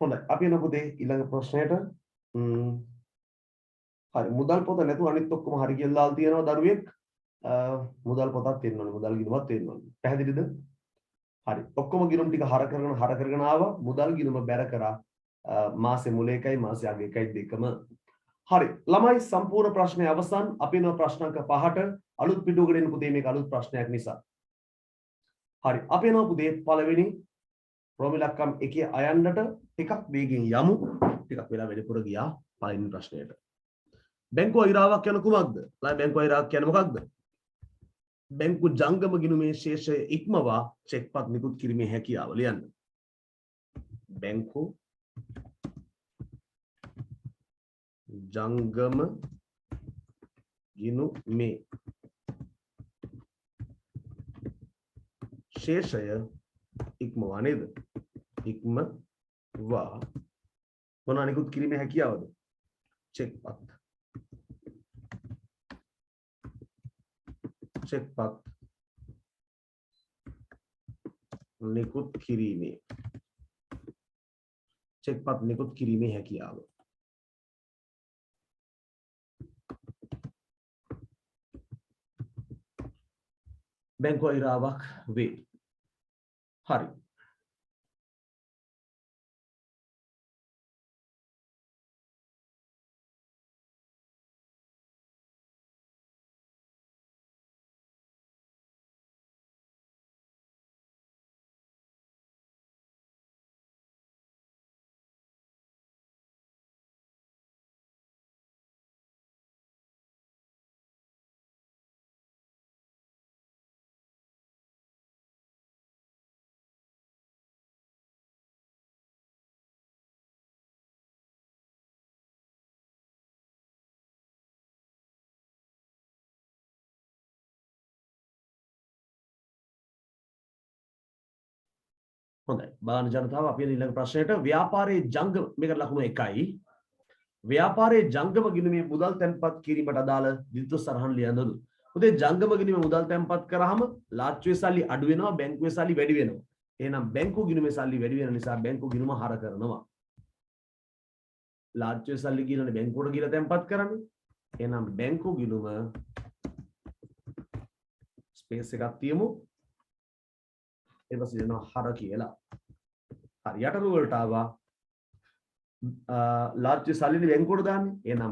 හොඳයි අපි යන පුතේ ඊළඟ ප්‍රශ්නයට හරි මුදල් පොත නැතුව අනිත් ඔක්කොම හරි කියලා දාලා තියෙනවා දරුවෙක් මුදල් පොතක් තියෙන්න ඕනේ මුදල් ගිණුමක් තියෙන්න ඕනේ පැහැදිලිද හරි ඔක්කොම ගිණුම් ටික හර කරගෙන ආවා මුදල් ගිණුම බැර කරා මාසේ මුල එකයි මාසේ අග එකයි දෙකම හරි ළමයි සම්පූර්ණ ප්‍රශ්නය අවසන් අපි යන ප්‍රශ්න අංක 5ට අලුත් පිටුවකට එන්න පුතේ මේක අලුත් ප්‍රශ්නයක් නිසා හරි අපි යනවා පුතේ පළවෙනි රෝමිලක්කම් එකේ අයන්නට ටිකක් වේගෙන් යමු ටිකක් වෙලා වැඩිපුර ගියා පළවෙනි ප්‍රශ්නයට බැංකුව ඉරාවක් යන කුමක්ද? ළමයි බැංකුව ඉරාවක් කියන්නේ මොකක්ද? බැංකු ජංගම ගිණුමේ ශේෂය ඉක්මවා චෙක්පත් නිකුත් කිරීමේ හැකියාව ලියන්න. බැංකු ජංගම ගිණුමේ ශේෂය ඉක්මවා නේද? ඉක්මවා මොනවා නිකුත් කිරීමේ හැකියාවද? චෙක්පත් චෙක්පත් නිකුත් කිරීමේ චෙක්පත් නිකුත් කිරීමේ හැකියාව බැංකුව ඉරාවක් වේ. හරි. හොඳයි බාන ජනතාව අපි ඊළඟ ප්‍රශ්නයට ව්‍යාපාරයේ ජංගම මේක ලකුණු 1යි ව්‍යාපාරයේ ජංගම ගිණුමේ මුදල් තැන්පත් කිරීමට අදාළ දිත්ව සරහන් ලියන්නලු. උදේ ජංගම ගිණුමේ මුදල් තැන්පත් කරාම ලාච්චුවේ සල්ලි අඩු වෙනවා බැංකුවේ සල්ලි වැඩි වෙනවා. එහෙනම් බැංකු ගිණුමේ සල්ලි වැඩි වෙන නිසා බැංකු ගිණුම හර කරනවා. ලාච්චුවේ සල්ලි ගිණුමනේ බැංකුවට ගිහලා තැන්පත් කරන්නේ. එහෙනම් බැංකු ගිණුම ස්පේස් එකක් තියමු. ඊට පස්සේ දෙනවා හර කියලා. හරි යට රුවලට ආවා. ලාච්චුවේ සල්ලි බැංකුවට දාන්නේ. එහෙනම්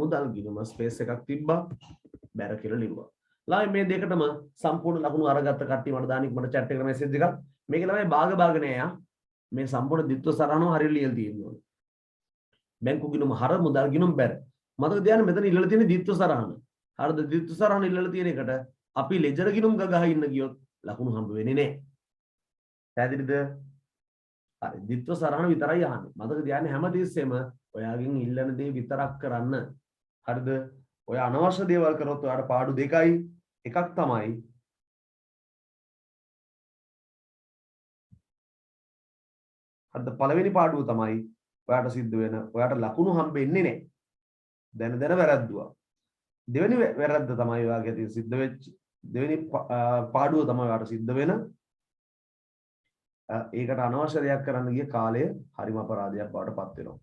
මුදල් ගිණුම ස්පේස් එකක් තිබ්බා. බැර කියලා ලිව්වා. ළමයි මේ දෙකටම සම්පූර්ණ ලකුණු අරගත්ත කට්ටිය මට දාන්න මට chat එකට message එකක්. මේක ළමයි භාග නෑ යා. මේ සම්පූර්ණ දිත්ව සරහනම හරියට ලියලා තියෙනවා. බැංකු ගිණුම හර මුදල් ගිණුම බැර. මතක තියාගන්න මෙතන ඉල්ලලා තියෙන දිත්ව සරහන. හරිද? දිත්ව සරහන ඉල්ලලා තියෙන එකට අපි ලෙජර් ගිණුම් ගහ ඉන්න ගියොත් ලකුණු හම්බ වෙන්නේ නෑ. පැහැදිලිද? හරි දිත්ව සරහන විතරයි අහන්නේ. මතක තියාගන්න හැමදෙස්සෙම ඔයාගෙන් ඉල්ලන දේ විතරක් කරන්න. හරිද? ඔය අනවශ්‍ය දේවල් කරොත් ඔයාට පාඩු දෙකයි. එකක් තමයි හරිද පළවෙනි පාඩුව තමයි ඔයාට සිද්ධ වෙන ඔයාට ලකුණු හම්බෙන්නේ නැහැ. දැන වැරද්දුවා. දෙවෙනි වැරද්ද තමයි ඔයාගේ තියෙන සිද්ධ වෙච්ච දෙවෙනි පාඩුව තමයි ඔයාට සිද්ධ වෙන ඒකට අනවශ්‍ය දෙයක් කරන්න ගිය කාලය හරිම අපරාධයක් බවට පත් වෙනවා.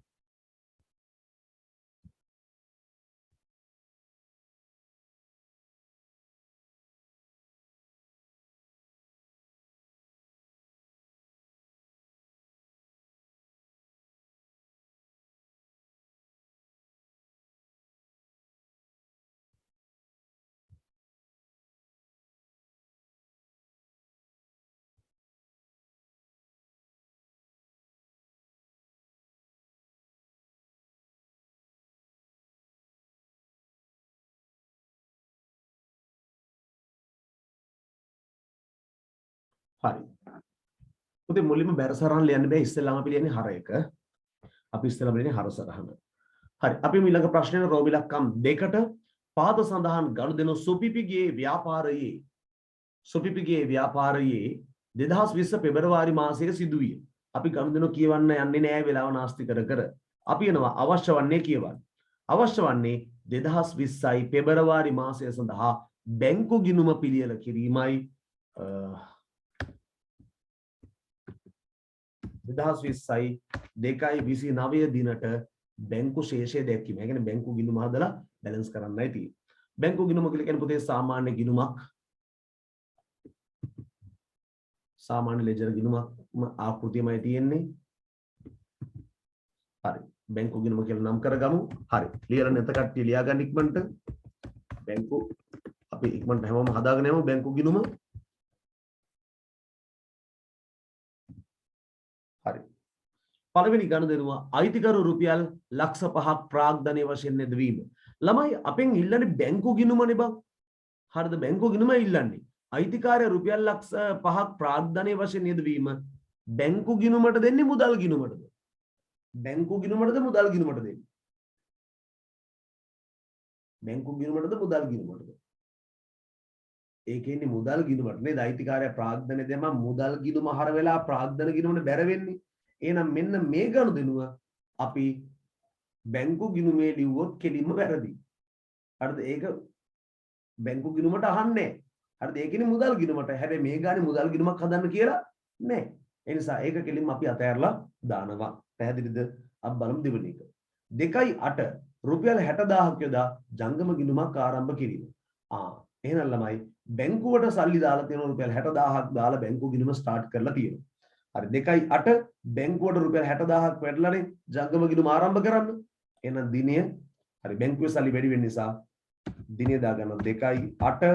හරි. පුතේ මුලින්ම බැර සරහන ලියන්න බෑ ඉස්සෙල්ලාම අපි ලියන්නේ හර එක. අපි ඉස්සෙල්ලාම ලියන්නේ හර සරහන. හරි. අපි ඊළඟ ප්‍රශ්නේ රෝම ඉලක්කම් 2කට පාද සඳහන් ගනුදෙනු සුපිපිගේ ව්‍යාපාරයේ 2020 පෙබරවාරි මාසයේ සිදුවිය. අපි ගනුදෙනු කියවන්න යන්නේ නෑ වෙලාව නාස්ති කර. අපි යනවා අවශ්‍ය වන්නේ කියවන්න. අවශ්‍ය වන්නේ 2020යි පෙබරවාරි මාසය සඳහා බැංකු ගිණුම පිළියෙල කිරීමයි 2020යි 2.29 දිනට බැංකු ශේෂය දැක්වීම. ඒ කියන්නේ බැංකු ගිණුම හදලා බැලන්ස් කරන්නයි තියෙන්නේ. බැංකු ගිණුම කියලා කියන්නේ පුතේ සාමාන්‍ය ගිණුමක්. සාමාන්‍ය ලෙජර් ගිණුමක් ආකෘතියමයි තියෙන්නේ. හරි. බැංකු ගිණුම කියලා නම් කරගමු. හරි. ලියලා නැත කට්ටිය ලියා ගන්න ඉක්මනට. බැංකු අපි ඉක්මනට හැමෝම හදාගෙන යමු බැංකු ගිණුම. හරි. පළවෙනි ගනුදෙනුව අයිතිකරු රුපියල් ලක්ෂ 5ක් ප්‍රාග්ධනීය වශයෙන් නෙදවීම. ළමයි අපෙන් ඉල්ලන්නේ බැංකු ගිණුමනේ බං. හරිද? බැංකු ගිණුම ඉල්ලන්නේ. අයිතිකාරය රුපියල් ලක්ෂ 5ක් ප්‍රාග්ධනීය වශයෙන් නෙදවීම. බැංකු ගිණුමට දෙන්නේ මුදල් ගිණුමටද? බැංකු ගිණුමටද මුදල් ගිණුමට දෙන්නේ? බැංකු ගිණුමටද මුදල් ගිණුමටද? ඒකෙන්නේ මුදල් ගිණුමට නේද? අයිතිකාරය ප්‍රාග්ධනය දෙම මුදල් ගිණුම හර වෙලා ප්‍රාග්ධන ගිණුමනේ බැර වෙන්නේ. එහෙනම් මෙන්න මේ ගනුදෙනුව අපි බැංකු ගිණුමේ ලිව්වොත් කෙලින්ම වැරදි. හරිද? ඒක බැංකු ගිණුමට අහන්නේ. හරිද? ඒකනේ මුදල් ගිණුමට. හැබැයි මේ ගානේ මුදල් ගිණුමක් හදන්න කියලා නැහැ. ඒ නිසා ඒක කෙලින්ම අපි අතහැරලා දානවා. පැහැදිලිද? අපි බලමු දෙවෙනි එක. 2.8 රුපියල් 60000ක් යොදා ජංගම ගිණුමක් ආරම්භ කිරීම. එහෙනම් ළමයි බැංකුවට සල්ලි දාලා තියෙන රුපියල් 60000ක් දාලා බැංකු ගිණුම ස්ටාර්ට් කරලා තියෙනවා. හරි 2.8 බැංකුවට රුපියල් 60000ක් වැඩලානේ ජංගම ගිණුම ආරම්භ කරන්න. එහෙනම් දිනය හරි බැංකුවේ සල්ලි වැඩි වෙන නිසා දිනය දාගන්නවා 2.8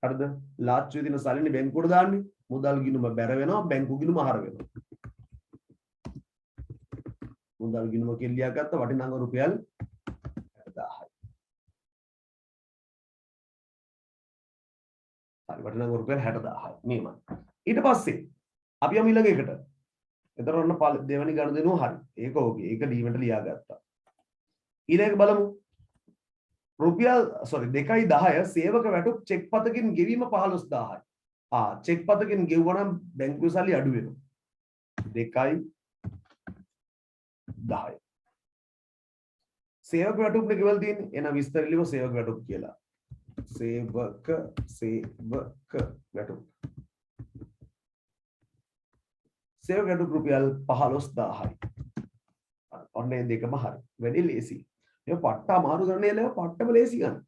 හරිද? ලාච්චුවේ දින සල්ලිනේ බැංකුවට දාන්නේ. මුදල් ගිණුම බැර වෙනවා බැංකු ගිණුම හර වෙනවා. මුදල් ගිණුම කෙල්ලියා ගත්ත වටිනාංග රුපියල් 60000යි. හරි වටිනාංග රුපියල් 60000යි. මේමයි. ඊට පස්සේ අපි යමු ඊළඟ එකට. එතකොට ඔන්න දෙවෙනි ගනුදෙනුව හරි. ඒක ඕකේ. ඒක ඩීමට ලියාගත්තා. ඊළඟ බලමු. රුපියල් 2.10 සේවක වැටුප් චෙක් පතකින් ගෙවීම 15000යි. චෙක් පතකින් ගෙවුවා නම් බැංකුවේ සල්ලි අඩු වෙනවා. 2.10. සේවක වැටුප්නේ ගෙවල් තියෙන්නේ. එහෙනම් විස්තර ලියව සේවක වැටුප් කියලා. සේවක වැටුප්. සේවක වැටුප් රුපියල් 15000යි. ඔන්න ඒ දෙකම හරි. වැඩි ලේසි. මේ පට්ට අමාරු ගන්න යලා පට්ටම ලේසි ගන්න.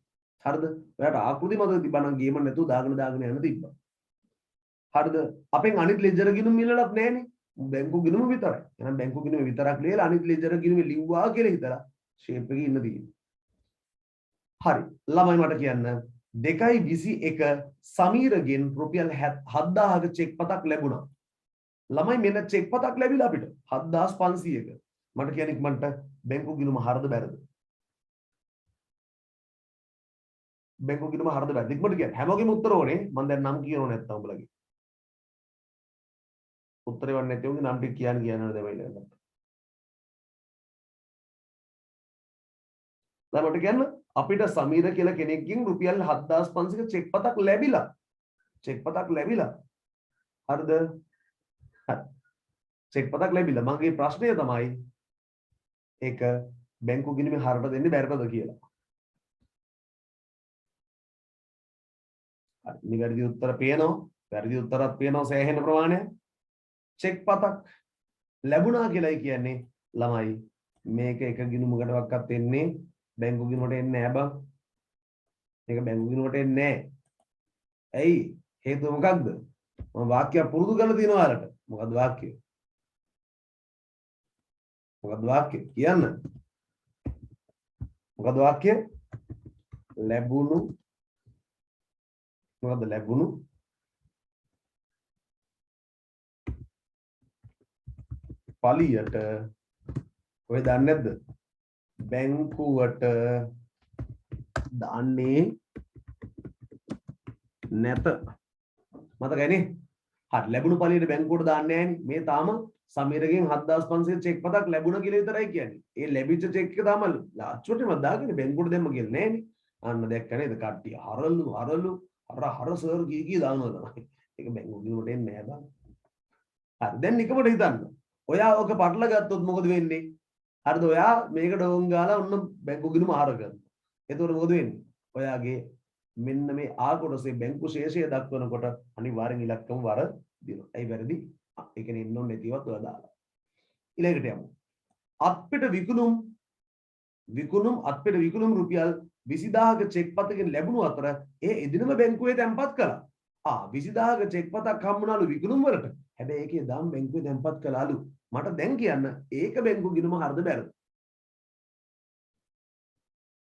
හරිද? ඔයාලට ආකෘති මතක තිබ්බා නම් ගේම නැතුව දාගෙන යන්න තිබ්බා. හරිද? අපෙන් අනිත් ලෙජර් ගිණුම් මිලලත් නැහැනේ. බැංකු ගිණුම විතරයි. එහෙනම් බැංකු ගිණුම විතරක් ලියලා අනිත් ලෙජර් ගිණුම ලිව්වා කියලා හිතලා ෂේප් එකේ ඉන්න තියෙන්නේ. හරි. ළමයි මට කියන්න 2.21 සමීරගෙන් රුපියල් 7000ක චෙක් පතක් ලැබුණා. ළමයි මෙන්න චෙක් පතක් ලැබිලා අපිට 7500ක. මට කියන්නේ ඉක්මනට බැංකු ගිණුම හරද බැරද? බැංකු ගිණුම හරද බැරද? ඉක්මනට කියන්න. හැමෝගෙම උත්තර ඕනේ. මම දැන් නම් කියනෝ නැත්තම් උඹලගේ. උත්තරේ වන්නේ නැති උන්ගේ නම් ටික කියන්න දෙමයි නේද? දැන් මට කියන්න අපිට සමීර කියලා කෙනෙක්ගෙන් රුපියල් 7500ක චෙක් පතක් ලැබිලා. චෙක් පතක් ලැබිලා. හරිද? හරි. චෙක් පතක් ලැබිලා. මගේ ප්‍රශ්නය තමයි ඒක බැංකු ගිණුමේ හරට දෙන්නේ බැරිද කියලා. හරි. නිවැරදි උත්තර පේනවා. වැරදි උත්තරත් පේනවා සෑහෙන ප්‍රමාණයක්. චෙක් පතක් ලැබුණා කියලායි කියන්නේ ළමයි මේක එක ගිණුමකටවත් එන්නේ බැංකු ගිණුමට එන්නේ නැහැ බං. මේක බැංකු ගිණුමට එන්නේ නැහැ. ඇයි? හේතුව මොකක්ද? මම වාක්‍යයක් පුරුදු කරලා තියෙනවා ඔයාලට. මොකද්ද වාක්‍යය? මොකද්ද වාක්‍යය? කියන්න. මොකද්ද වාක්‍යය? ලැබුණු මොකද්ද ලැබුණු පලියට ඔය දන්නේ නැද්ද? බැංකුවට දාන්නේ නැත. මතකයිනේ? හරි ලැබුණු පලියට බැංකුවට දාන්නේ නැහැනේ. මේ තාම සමීරගෙන් 7500 චෙක් පතක් ලැබුණා කියලා විතරයි කියන්නේ. ඒ ලැබිච්ච චෙක් එක තාම අච්චුවටම දාගෙන බැංකුවට දෙන්න කියලා නැහැනේ. අන්න දැක්ක නේද? කට්ටිය හරලු හර සර් කී දානවා තමයි. ඒක බැංකු ගිණුමට එන්නේ නැහැ බං. හරි දැන් නිකමට හිතන්න. ඔයා ඔක පටල ගත්තොත් මොකද වෙන්නේ? හරිද? ඔයා මේක ඩෝන් ගාලා ඔන්න බැංකු ගිණුම ආර ගන්නවා. එතකොට මොකද වෙන්නේ? ඔයාගේ මෙන්න මේ ආ කොටසේ බැංකු ශේෂය දක්වනකොට අනිවාර්යෙන් ඉලක්කම වර දිනවා. ඇයි වැරදි? ඒ කියන්නේ ඉන්න ඕනේ නැතිවත් ඔයා දාලා. ඊළඟට යමු. අත්පිට විකුණුම් අත්පිට විකුණුම් රුපියල් 20000ක චෙක් පතකින් ලැබුණු අතර ඒ එදිනම බැංකුවේ තැන්පත් කළා. 20000ක චෙක් පතක් හම්බුනාලු විකුණුම් වලට. හැබැයි ඒකේ දාම් බැංකුවේ තැන්පත් කළාලු. මට දැන් කියන්න ඒක බැංකු ගිණුම හරිද බැරිද?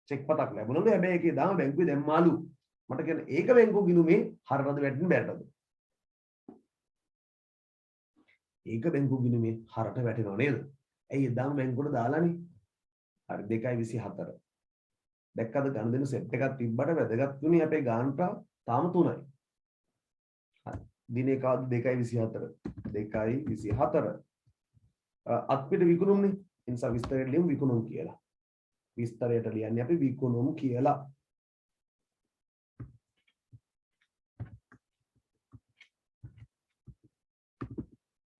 චෙක් පතක් ලැබුණලු හැබැයි ඒකේ දාම බැංකුවේ දැම්මාලු. මට කියන්න ඒක බැංකු ගිණුමේ හරිද වැටෙන්නේ බැරිද? ඒක බැංකු ගිණුමේ හරට වැටෙනව නේද? ඇයි දාම බැංකුවට දාලානේ? හරි 2.24. දැක්කද ගණන් සෙට් එකක් තිබ්බට වැදගත් වුණේ අපේ ගානට තාම 3යි. හරි. දිනේ කාද 2.24. 2.24. අත්පිට විකුණුම්නේ. ඒ නිසා විස්තරයට ලියමු විකුණුම් කියලා. විස්තරයට ලියන්නේ අපි විකුණුම් කියලා.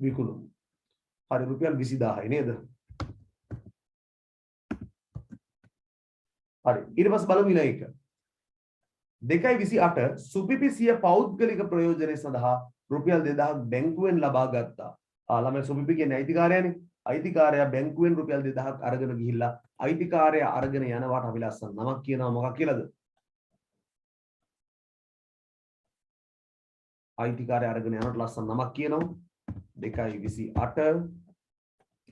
විකුණුම්. හරි රුපියල් 20000යි නේද? හරි ඊට පස්සේ බලමු ඊළඟ එක 2.28 සුපිපි සිය පෞද්ගලික ප්‍රයෝජනය සඳහා රුපියල් 2000ක් බැංකුවෙන් ලබා ගත්තා. ළමයි සුපිපි කියන්නේ අයිතිකාරයානේ. අයිතිකාරයා බැංකුවෙන් රුපියල් 2000ක් අරගෙන ගිහිල්ලා අයිතිකාරයා අරගෙන යනවාට අපි ලස්සන නමක් කියනවා මොකක් කියලාද? අයිතිකාරයා අරගෙන යනවාට ලස්සන නමක් කියනවා 2.28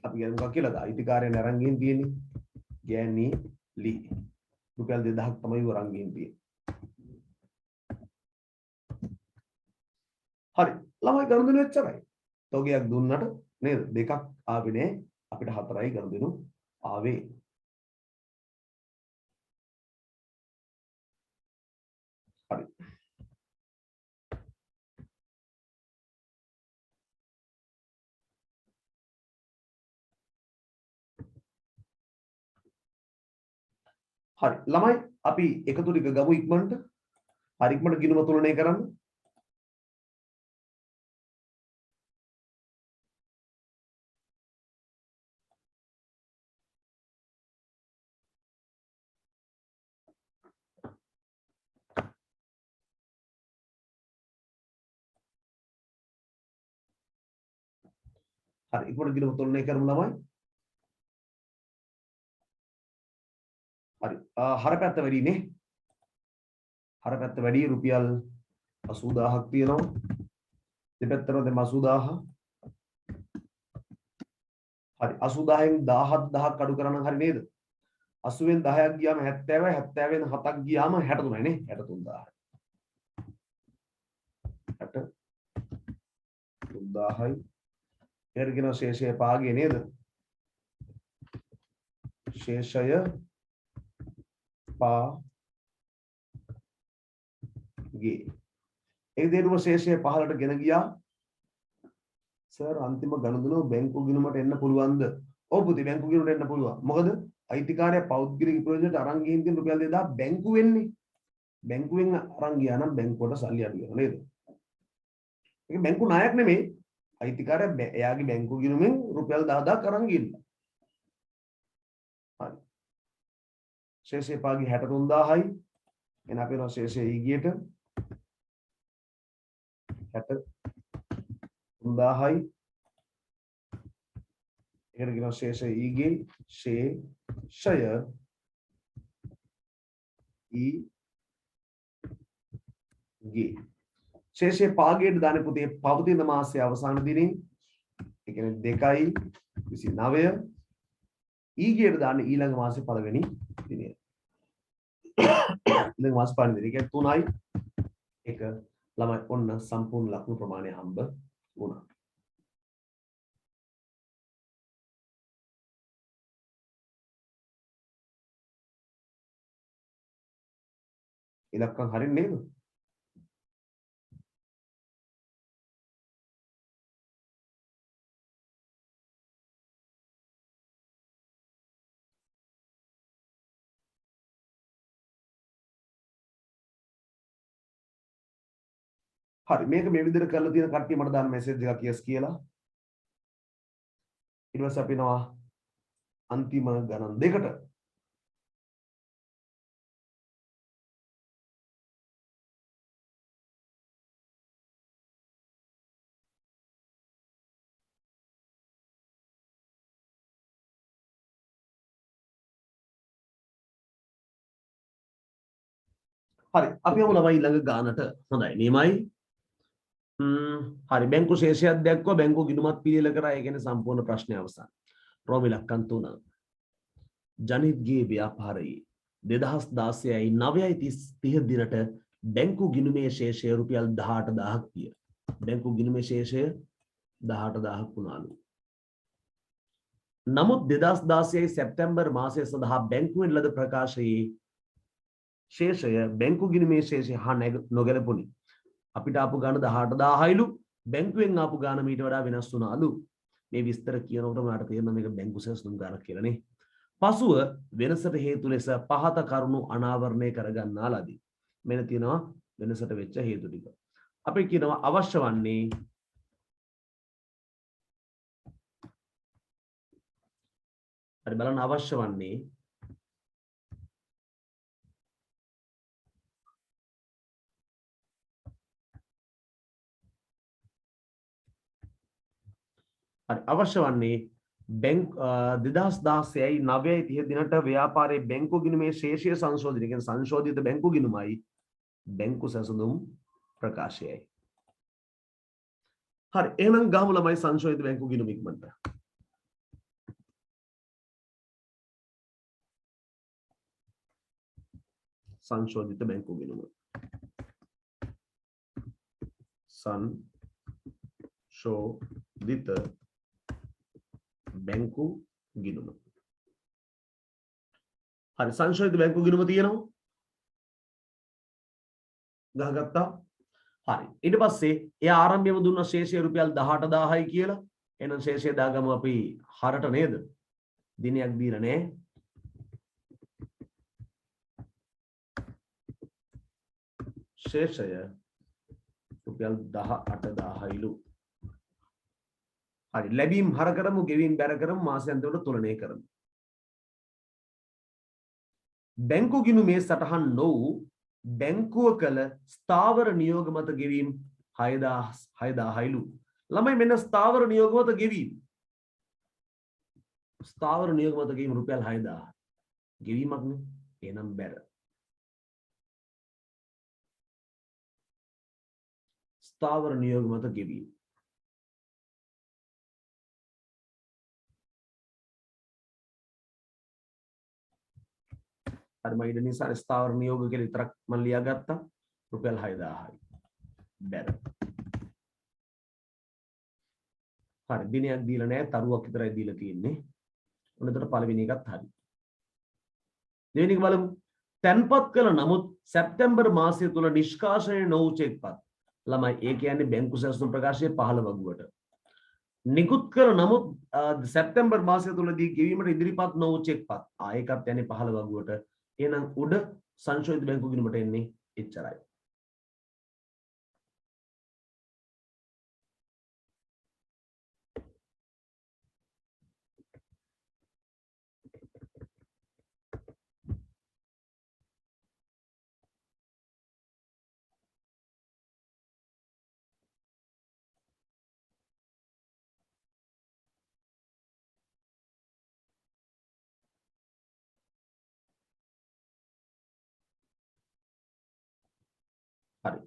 අපි කියන්නේ මොකක් කියලාද? අයිතිකාරයා අරන් ගින් තියෙන්නේ ගෑනි ලී රුපියල් 2000ක් තමයි වරන් ගින් තියෙන්නේ. හරි ළමයි ගනුදෙනු එච්චරයි. තෝගයක් දුන්නට නේද? දෙකක් ආවේ නෑ. අපිට 4යි ගනුදෙනු ආවේ. හරි. හරි ළමයි අපි එකතු ටික ගමු ඉක්මනට. හරි ඉක්මනට ගිණුම තුලනය කරන්න. හරි ඉක්මනට ගිණුම තුලනේ කරමු ළමයි. හරි හර පැත්ත වැඩි නේ. හර පැත්ත වැඩි රුපියල් 80000ක් තියෙනවා. දෙපැත්තට දැන් 80000. හරි 80000න් 17000ක් අඩු කරා නම් හරි නේද? 80න් 10ක් ගියාම 70යි 70න් 7ක් ගියාම 63යි නේ 63000. 63000යි. ඒකට කියන ශේෂය පාගේ නේද? ශේෂය පාගේ. ඒ දෙනුම ශේෂය පහලට ගෙන ගියා. සර් අන්තිම ගනුදෙනුව බැංකු ගිණුමට එන්න පුළුවන්ද? ඔව් පුතේ බැංකු ගිණුමට එන්න පුළුවන්. මොකද අයිතිකාරයා පෞද්ගලික ප්‍රයෝජනට අරන් ගිහින් තියෙන රුපියල් 2000 බැංකුවෙන්නේ. බැංකුවෙන් අරන් ගියා නම් බැංකුවට සල්ලි අඩු වෙනවා නේද? ඒක බැංකු ණයක් නෙමෙයි. අයිතිකාරයා එයාගේ බැංකු ගිණුමෙන් රුපියල් 10000ක් අරන් ගිහිල්ලා. හරි. ශේෂය පාගේ 63000යි. එන අපේ නෝ ශේෂය ඊගියට 63000යි. ඒකට කියනවා ශේෂය ඊගේ ශේෂය ඊගේ ශේෂය පාගේට දාන්නේ පුතේ පවතින මාසයේ අවසාන දිනේ. ඒ කියන්නේ 2/29 ඊගේට දාන්නේ ඊළඟ මාසයේ පළවෙනි දිනේ. ඊළඟ මාස පළවෙනි දිනේ. ඒ කියන්නේ 3යි 1 ළමයි ඔන්න සම්පූර්ණ ලකුණු ප්‍රමාණය හම්බ වුණා. ඉලක්කම් හරින්නේ නේද? හරි මේක මේ විදිහට කරලා තියෙන කට්ටිය මට දාන්න මෙසේජ් එකක් කියස් කියලා. ඊට පස්සේ අපි යනවා අන්තිම ගණන් දෙකට. හරි අපි යමු ළමයි ඊළඟ ගානට. හොඳයි නියමයි. හරි බැංකු ශේෂයක් දැක්කෝ බැංකු ගිණුමත් පිළියෙල කරා. ඒ කියන්නේ සම්පූර්ණ ප්‍රශ්නය අවසන්. රෝම ඉලක්කම් 3. ජනිත්ගේ ව්‍යාපාරයේ 2016යි 9යි 30 දිනට බැංකු ගිණුමේ ශේෂය රුපියල් 18000ක් විය. බැංකු ගිණුමේ ශේෂය 18000ක් වුණාලු. නමුත් 2016යි සැප්තැම්බර් මාසය සඳහා බැංකුවෙන් ලද ප්‍රකාශයේ ශේෂය බැංකු ගිණුමේ ශේෂය හා නොගැලපුණි. අපිට ආපු ගාන 18000යිලු බැංකුවෙන් ආපු ගාන මීට වඩා වෙනස් වුණාලු. මේ විස්තර කියනකොට මට තේරෙනවා මේක බැංකු සෙසුම් ගානක් කියලා නේ. පසුව වෙනසට හේතු ලෙස පහත කරුණු අනාවරණය කරගන්නා ලදී. මෙන්න තියෙනවා වෙනසට වෙච්ච හේතු ටික. අපි කියනවා අවශ්‍ය වන්නේ හරි බලන්න අවශ්‍ය වන්නේ හරි අවශ්‍ය වන්නේ බැංක් 2016යි 9යි 30 දිනට ව්‍යාපාරයේ බැංකු ගිණුමේ ශේෂය සංශෝධනය කියන සංශෝධිත බැංකු ගිණුමයි බැංකු සැසඳුම් ප්‍රකාශයයි. හරි එහෙනම් ගහමු ළමයි සංශෝධිත බැංකු ගිණුම ඉක්මනට. සංශෝධිත බැංකු ගිණුම සංශෝධිත බැංකු ගිණුම. හරි සංශෝධිත බැංකු ගිණුම තියෙනවා ගහගත්තා. හරි ඊට පස්සේ එයා ආරම්භයේම දුන්න ශේෂය රුපියල් 18000යි කියලා. එහෙනම් ශේෂය දාගමු අපි හරට නේද? දිනයක් දීලා නෑ. ශේෂය රුපියල් 18000යිලු. හරි ලැබීම් හර කරමු ගෙවීම් බැර කරමු මාසයන්තවල තුලනය කරමු. බැංකු ගිණුමේ සටහන් නො වූ බැංකුව කළ ස්ථාවර නියෝග මත ගෙවීම් 6000යිලු. ළමයි මෙන්න ස්ථාවර නියෝග මත ගෙවීම්. ස්ථාවර නියෝග මත ගෙවීම රුපියල් 6000 ගෙවීමක් නේ එහෙනම් බැර ස්ථාවර නියෝග මත ගෙවීම හරි මම ඊට නිසා ස්ථාවර නියෝග කියලා විතරක් මම ලියාගත්තා රුපියල් 6000යි බැර හරි දිනයක් දීලා නැහැ තරුවක් විතරයි දීලා තියෙන්නේ ඔන්න එතකොට පළවෙනි එකත් හරි දෙවෙනි එක බලමු තැන්පත් කළ නමුත් සැප්තැම්බර් මාසය තුල නිෂ්කාශනය නොවූ චෙක්පත් ළමයි ඒ කියන්නේ බැංකු සැලසුම් ප්‍රකාශයේ 15 වගුවට නිකුත් කළ නමුත් සැප්තැම්බර් මාසය තුලදී ගෙවීමට ඉදිරිපත් නොවූ චෙක්පත් ඒකත් යන්නේ 15 වගුවට එහෙනම් උඩ සංශෝධිත බැංකු ගිණුමට එන්නේ එච්චරයි හරි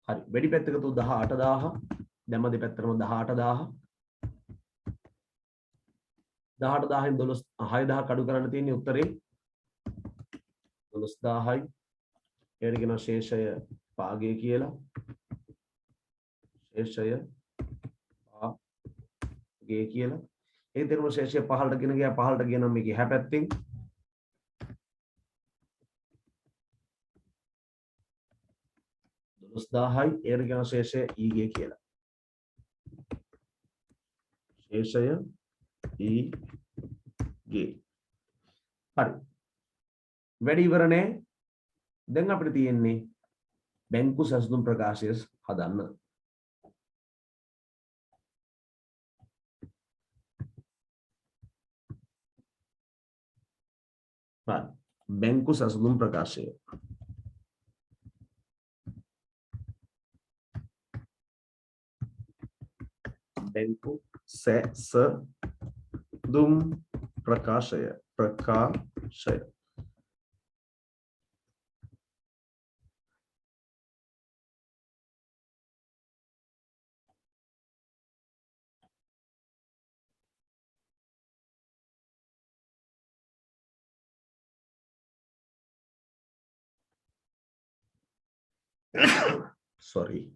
හරි වැඩි පැත්තකට 18000 දැම්ම දෙපැත්තටම 18000 18000න් 6000 කඩු කරන්න තියෙන්නේ උත්තරේ 12000යි ඒකට කියනවා ශේෂය භාගය කියලා ශේෂය භාගය කියලා ඒ තේරුම ශේෂය 15ට ගෙන ගියා 15ට ගෙනම් මේක එහා පැත්තෙන් 12000යි ඒකට කියනවා ශේෂය ඊගේ කියලා ශේෂය ඊගේ හරි වැඩි ඉවර නෑ දැන් අපිට තියෙන්නේ බැංකු සැලසුම් ප්‍රකාශය හදන්න හරි බැංකු සැලසුම් ප්‍රකාශය බැංකු සැසඳුම් ප්‍රකාශය sorry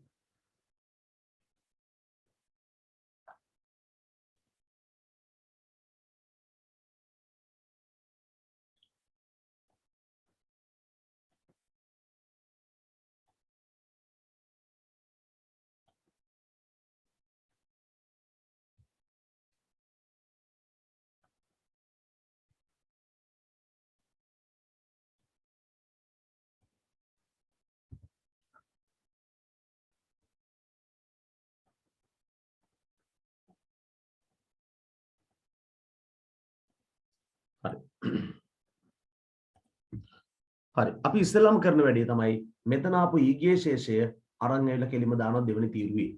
හරි අපි ඉස්සෙල්ලාම කරන වැඩේ තමයි මෙතන ආපු ඊගේ ශේෂය අරන් ඇවිල්ලා කෙලිම දානවා දෙවෙනි තීරුවේ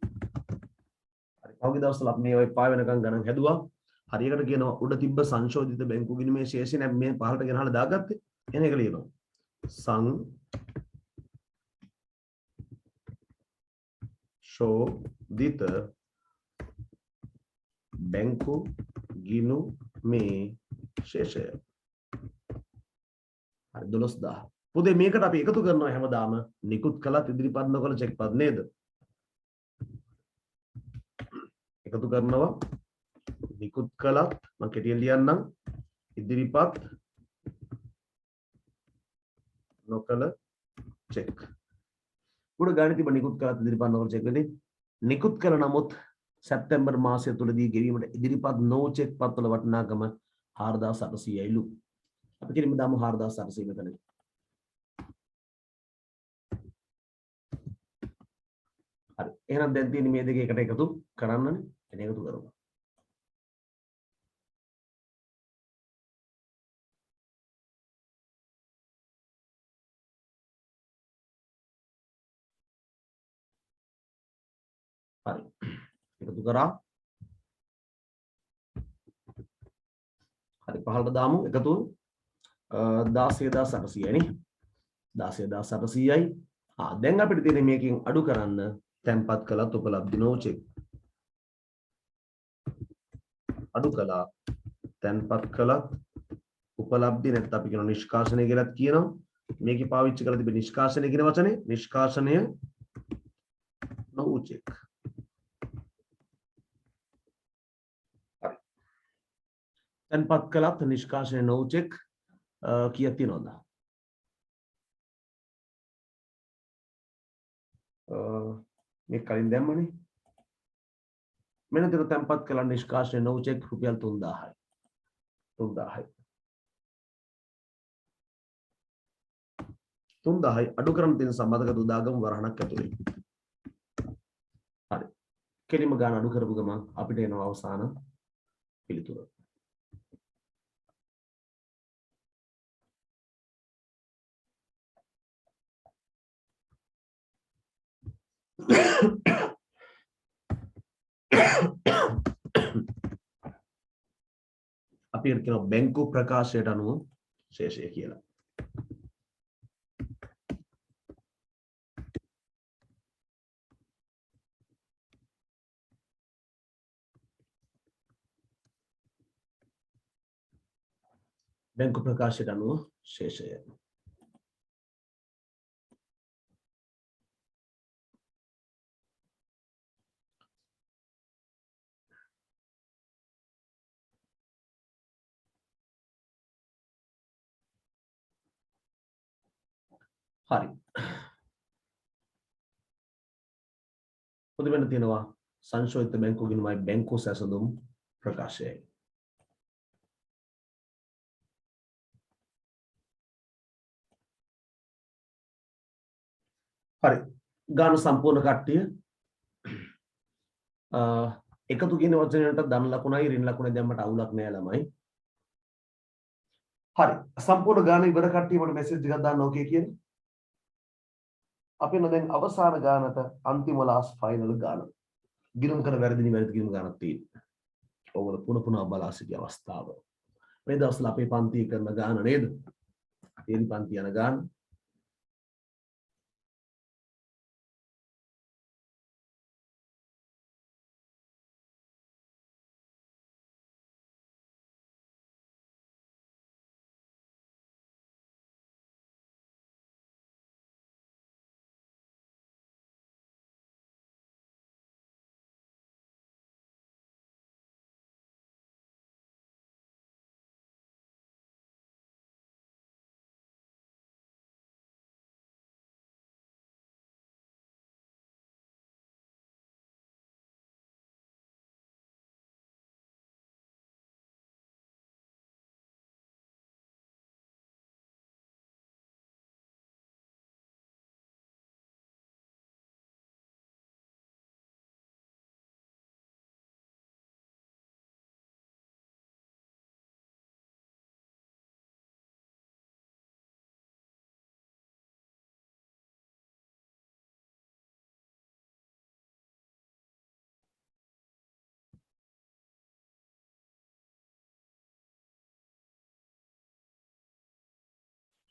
හරි පහුගිය දවස්වල අපි මේ ඔය පා වෙනකන් ගණන් හැදුවා හරියකට කියනවා උඩ තිබ්බ සංශෝධිත බැංකු ගිණුමේ ශේෂය නැත්නම් මේ පහළට ගෙනහලා දාගත්තේ එන එක ලියනවා සංශෝධිත බැංකු ගිණුමේ ශේෂය හරි 12000 පුතේ මේකට අපි එකතු කරනවා හැමදාම නිකුත් කළත් ඉදිරිපත් නොකළ චෙක්පත් නේද එකතු කරනවා නිකුත් කළත් මම කෙටියෙන් ලියන්නම් ඉදිරිපත් නොකළ චෙක් උඩ ගානේ තිබ්බ නිකුත් කළත් ඉදිරිපත් නොකළ චෙක් එකේ නිකුත් කළ නමුත් සැප්තැම්බර් මාසය තුලදී ගෙවීමට ඉදිරිපත් නො චෙක්පත් වල වටිනාකම 4800යිලු අපි කෙලින්ම දාමු 4800 මෙතන හරි එහෙනම් දැන් තියෙන්නේ මේ දෙක එකට එකතු කරන්නනේ එන එකතු කරමු එකතු කරා. හරි 15ට දාමු එකතු 16800යි නේ. 16800යි. දැන් අපිට තියෙන්නේ මේකෙන් අඩු කරන්න තැන්පත් කළත් උපලබ්ධි no check. අඩු කළා තැන්පත් කළත් උපලබ්ධි නැත්නම් අපි කියන නිෂ්කාශනය කියලාත් කියනවා. මේකේ පාවිච්චි කරලා තිබෙන නිෂ්කාශනය කියන වචනේ නිෂ්කාශනය no check. හරි. තැන්පත් කළත් නිෂ්කාශනය no check කීයක් තියෙනවද? මේ කලින් දැම්මනේ. මෙන්න දෙක තැන්පත් කළා නිෂ්කාශනය no check රුපියල් 3000යි. 3000යි. 3000යි අඩු කරන් තියෙන සම්බන්ධක උදාගම වරහණක් ඇතුලේ. හරි. කෙලිම ගාන අඩු කරපු ගමන් අපිට එනවා අවසාන පිළිතුර. අපි කියන බැංකු ප්‍රකාශයට අනුව ශේෂය කියලා. බැංකු ප්‍රකාශයට අනුව ශේෂය. හරි. පොදු වෙන තියෙනවා සංශෝධිත බැංකු ගිණුමයි බැංකු සැසඳුම් ප්‍රකාශයයි. හරි. ගාන සම්පූර්ණ කට්ටිය එකතු කියන වචනයට ධන ලකුණයි ඍණ ලකුණයි දැම්මට අවුලක් නෑ ළමයි. හරි. සම්පූර්ණ ගාන ඉවර කට්ටිය මට මෙසේජ් එකක් දාන්න ඕකේ කියන්නේ. අපි දැන් අවසාන ගානට අන්තිම ලාස්ට් ෆයිනල් ගාන. ගිණුම් කරන වැරදි නිවැරදි ගිණුම් ගානක් තියෙනවා. ඕගොල්ලෝ පුන බලා සිටි අවස්ථාව. මේ දවස්වල අපේ පන්තියේ කරන ගාන නේද? අපේ පන්ති යන ගාන.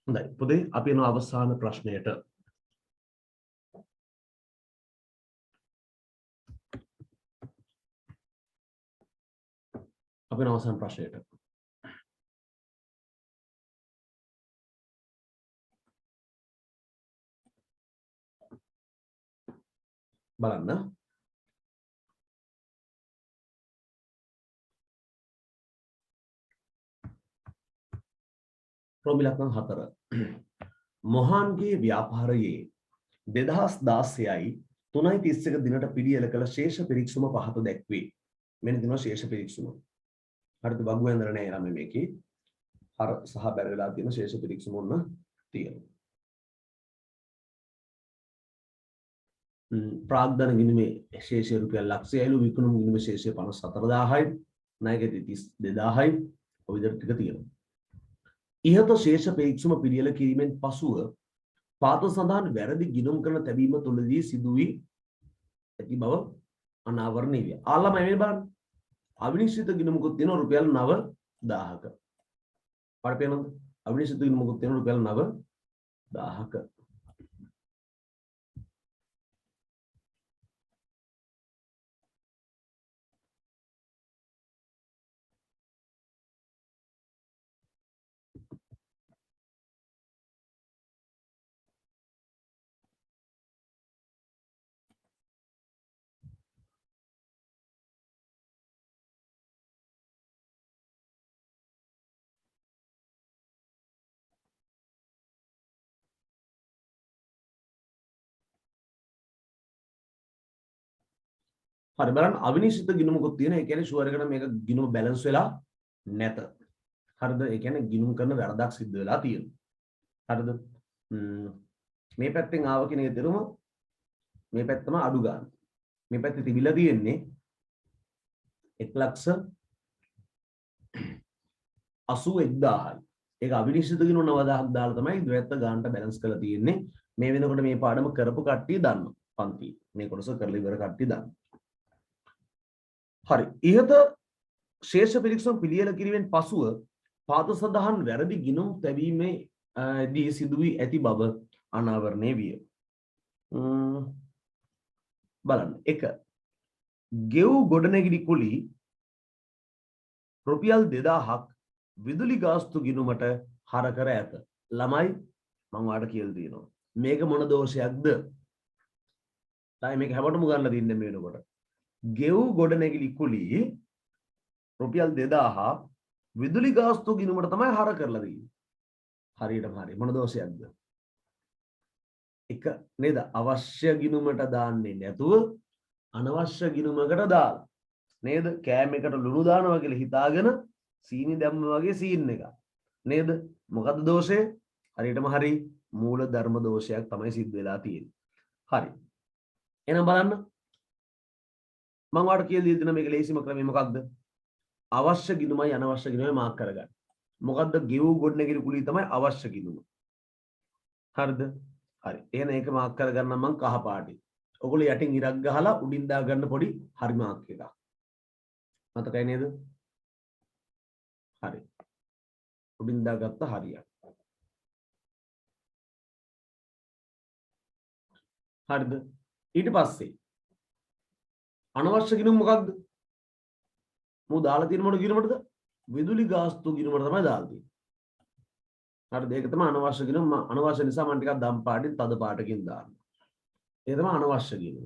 හොඳයි. පුතේ අපි යන අවසාන ප්‍රශ්නයට. අපි යන අවසාන ප්‍රශ්නයට. බලන්න. ප්‍රොමිලක්නම් 4. මොහන්ගේ ව්‍යාපාරයේ 2016යි 3:31 දිනට පිළියෙල කළ ශේෂ පිරික්සුම පහත දැක්වේ. මෙන්න දිනවා ශේෂ පිරික්සුම. හරිද? බගු වෙන්දර නෑ ළමයි මේකේ. හර සහ බැර වෙලා තියෙන ශේෂ පිරික්සුම ඔන්න තියෙනවා. ප්‍රාග්ධන ගිණුමේ ශේෂය රුපියල් ලක්ෂයයිලු විකුණුම් ගිණුමේ ශේෂය 54000යි ණයගැති 32000යි ඔය විදිහට ටික තියෙනවා. ඉහත ශේෂ පිරික්සුම පිළියෙල කිරීමෙන් පසුව පාත සඳහන් වැරදි ගිණුම් කරන තැබීම තුළදී සිදු වී ඇති බව අනාවරණීය. ආල්ලම මේ බලන්න. අවිනිශ්චිත ගිණුමකුත් තියෙනවා රුපියල් 9000ක. පාඩ පේනවද? අවිනිශ්චිත ගිණුමකුත් තියෙනවා රුපියල් 9000ක. හරි බලන්න අවිනිශ්චිත ගිණුමකුත් තියෙන. ඒ කියන්නේ ෂුවර් එකට මේක ගිණුම බැලන්ස් වෙලා නැත. හරිද? ඒ කියන්නේ ගිණුම් කරන වැරදක් සිද්ධ වෙලා තියෙනවා. හරිද? මේ පැත්තෙන් ආව කියන එක තේරුම මේ පැත්තම අඩු ගන්න. මේ පැත්තේ තිබිලා තියෙන්නේ 1,81,000යි. ඒක අවිනිශ්චිත ගිණුම 9000ක් දාලා තමයි දෙවැත්ත ගන්නට බැලන්ස් කරලා තියෙන්නේ. මේ වෙනකොට මේ පාඩම කරපු කට්ටිය දන්නවා. පන්ති මේ කොටස කරලා ඉවර කට්ටිය දන්නවා. හරි. ඉහත ශේෂ පිරික්සම් පිළියෙල කිරීමෙන් පසුව පාද සඳහන් වැරදි ගිණුම් තැබීමේ දී සිදු වී ඇති බව අනාවරණය විය. බලන්න. 1. ගෙව් ගොඩනැගිලි කුලී රුපියල් 2000ක් විදුලි ගාස්තු ගිණුමට හර කර ඇත. ළමයි මම ඔයාලට කියලා දෙනවා. මේක මොන දෝෂයක්ද? ළමයි මේක හැමෝටම ගන්න දින්නේ මේ වෙනකොට. ගෙව් ගොඩනැගිලි කුලී රුපියල් 2000 විදුලි ගාස්තු ගිණුමට තමයි හර කරලා දෙන්නේ. හරියටම හරි. මොන දෝෂයක්ද? එක නේද? අවශ්‍ය ගිණුමට දාන්නේ නැතුව අනවශ්‍ය ගිණුමකට දාලා. නේද? කෑම එකට ලුණු දානවා කියලා හිතාගෙන සීනි දැම්ම වගේ සීන් එක. නේද? මොකද්ද දෝෂය? හරියටම හරි. මූල ධර්ම දෝෂයක් තමයි සිද්ධ වෙලා තියෙන්නේ. හරි. එහෙනම් බලන්න. මම ඔයාලට කියලා දෙන්න මේක ලේසිම ක්‍රමය මොකක්ද? අවශ්‍ය ගිණුමයි අනවශ්‍ය ගිණුමයි මාක් කරගන්න. මොකද්ද? ගෙව් ගොඩනැගිලි කුලිය තමයි අවශ්‍ය ගිණුම. හරිද? හරි. එහෙනම් ඒක මාක් කරගන්න මම කහ පාටි. ඔගොල්ලෝ යටින් ඉරක් ගහලා උඩින් දා ගන්න පොඩි හරි මාක් එකක්. මතකයි නේද? හරි. උඩින් දාගත්ත හරියක්. හරිද? ඊට පස්සේ අනවශ්‍ය ගිණුම මොකක්ද? මම දාලා තියෙන මොන ගිණුමටද? විදුලි ගාස්තු ගිණුමට තමයි දාලා තියෙන්නේ. හරිද? ඒක තමයි අනවශ්‍ය ගිණුම. අනවශ්‍ය නිසා මම ටිකක් දම් පාටින් තද පාටකින් දානවා. ඒ තමයි අනවශ්‍ය ගිණුම.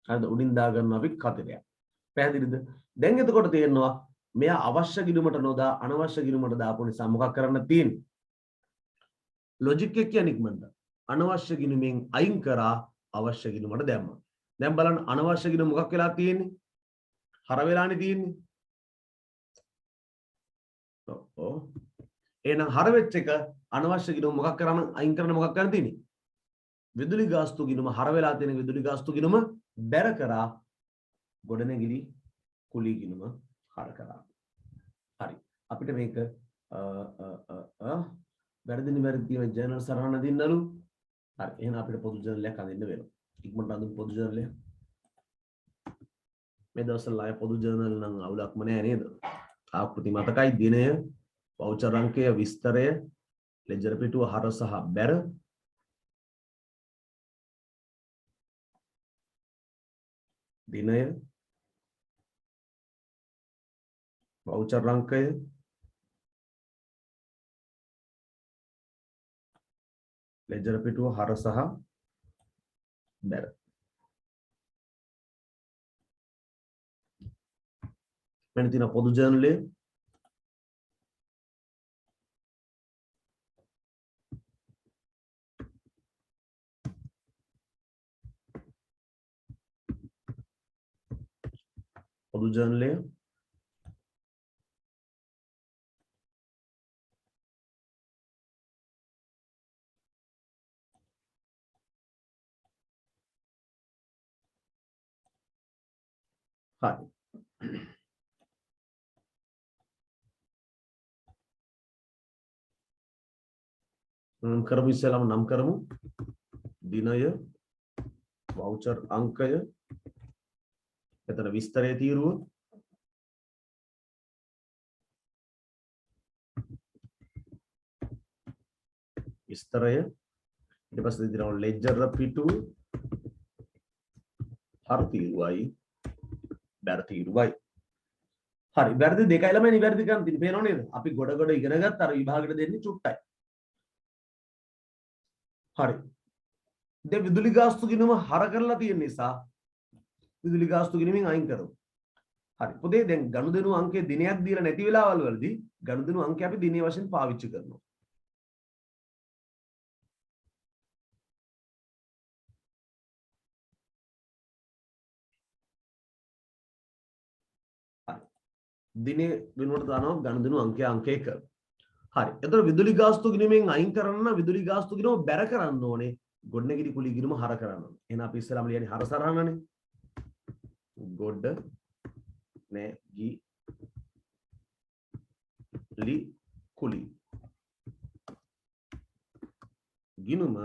හරිද? උඩින් දා ගන්න අපි කතරයක්. පැහැදිලිද? දැන් එතකොට තේරෙනවා මෙයා අවශ්‍ය ගිණුමට නොදා අනවශ්‍ය ගිණුමට දාපු නිසා මොකක් කරන්න තියෙන්නේ? ලොජික් එක කියන්නේ ඉක්මනට. අනවශ්‍ය ගිණුමෙන් අයින් කරා අවශ්‍ය ගිණුමට දැම්මා. දැන් බලන්න අනවශ්‍ය ගිණුම මොකක් වෙලා තියෙන්නේ? හර වෙලානේ තියෙන්නේ. ඔව්. එහෙනම් හර වෙච්ච එක අනවශ්‍ය ගිණුම මොකක් කරාම අයින් කරන්න මොකක් කරන්න තියෙන්නේ? විදුලි ගාස්තු ගිණුම හර වෙලා තියෙන විදුලි ගාස්තු ගිණුම බැර කරා ගොඩනැගිලි කුලී ගිණුම හර කරා. හරි. අපිට මේක වැරදි නිවැරදි තියෙන ජර්නල් සරහන දින්නලු. හරි. එහෙනම් අපිට පොදු ජර්නල් එකක් අඳින්න වෙනවා. ඉක්මනට අඳින්න පොදු ජර්නල් එක. මේ දවස්වල ආය පොදු ජර්නල් නම් අවුලක්ම නෑ නේද? ආකෘති මතකයි දිනය, වවුචර් අංකය, විස්තරය, ලෙජර් පිටුව හර සහ බැර, දිනය, වවුචර් අංකය, ලෙජර් පිටුව හර සහ බැර. මෙන්න තියෙන පොදු ජර්නලයේ පොදු ජර්නලයේ හරි. නම් කරමු ඉස්සෙල්ලාම නම් කරමු. දිනය, වවුචර් අංකය එතන විස්තරයේ තීරුව විස්තරය ඊට පස්සේ දෙනවා ලෙජර් පිටුව හර තීරුවයි බැර තීරුවයි හරි වැරදි දෙකයි ළමයි නිවැරදි කරන් තියෙන්නේ පේනව නේද අපි ගොඩ ඉගෙන ගත්ත අර විභාගෙට දෙන්නේ චුට්ටයි හරි දැන් විදුලි ගාස්තු ගිණුම හර කරලා තියෙන නිසා විදුලි ගාස්තු ගිණුමින් අයින් කරමු හරි පොතේ දැන් ගනුදෙනු අංකයේ දිනයක් දීලා නැති වෙලාවල් වලදී ගනුදෙනු අංකය අපි දිනේ වශයෙන් පාවිච්චි කරනවා දිනේ වෙනුවට දානවා ගනුදෙනු අංකය අංක 1. හරි. එතකොට විදුලි ගාස්තු ගිණුමෙන් අයින් කරන්න විදුලි ගාස්තු ගිණුම බැර කරන්න ඕනේ. ගොඩනැගිලි කුලී ගිණුම හර කරන්න ඕනේ. එහෙනම් අපි ඉස්සෙල්ලාම ලියන්නේ හර සරහනනේ. ගොඩ නැගි ලි කුලී ගිණුම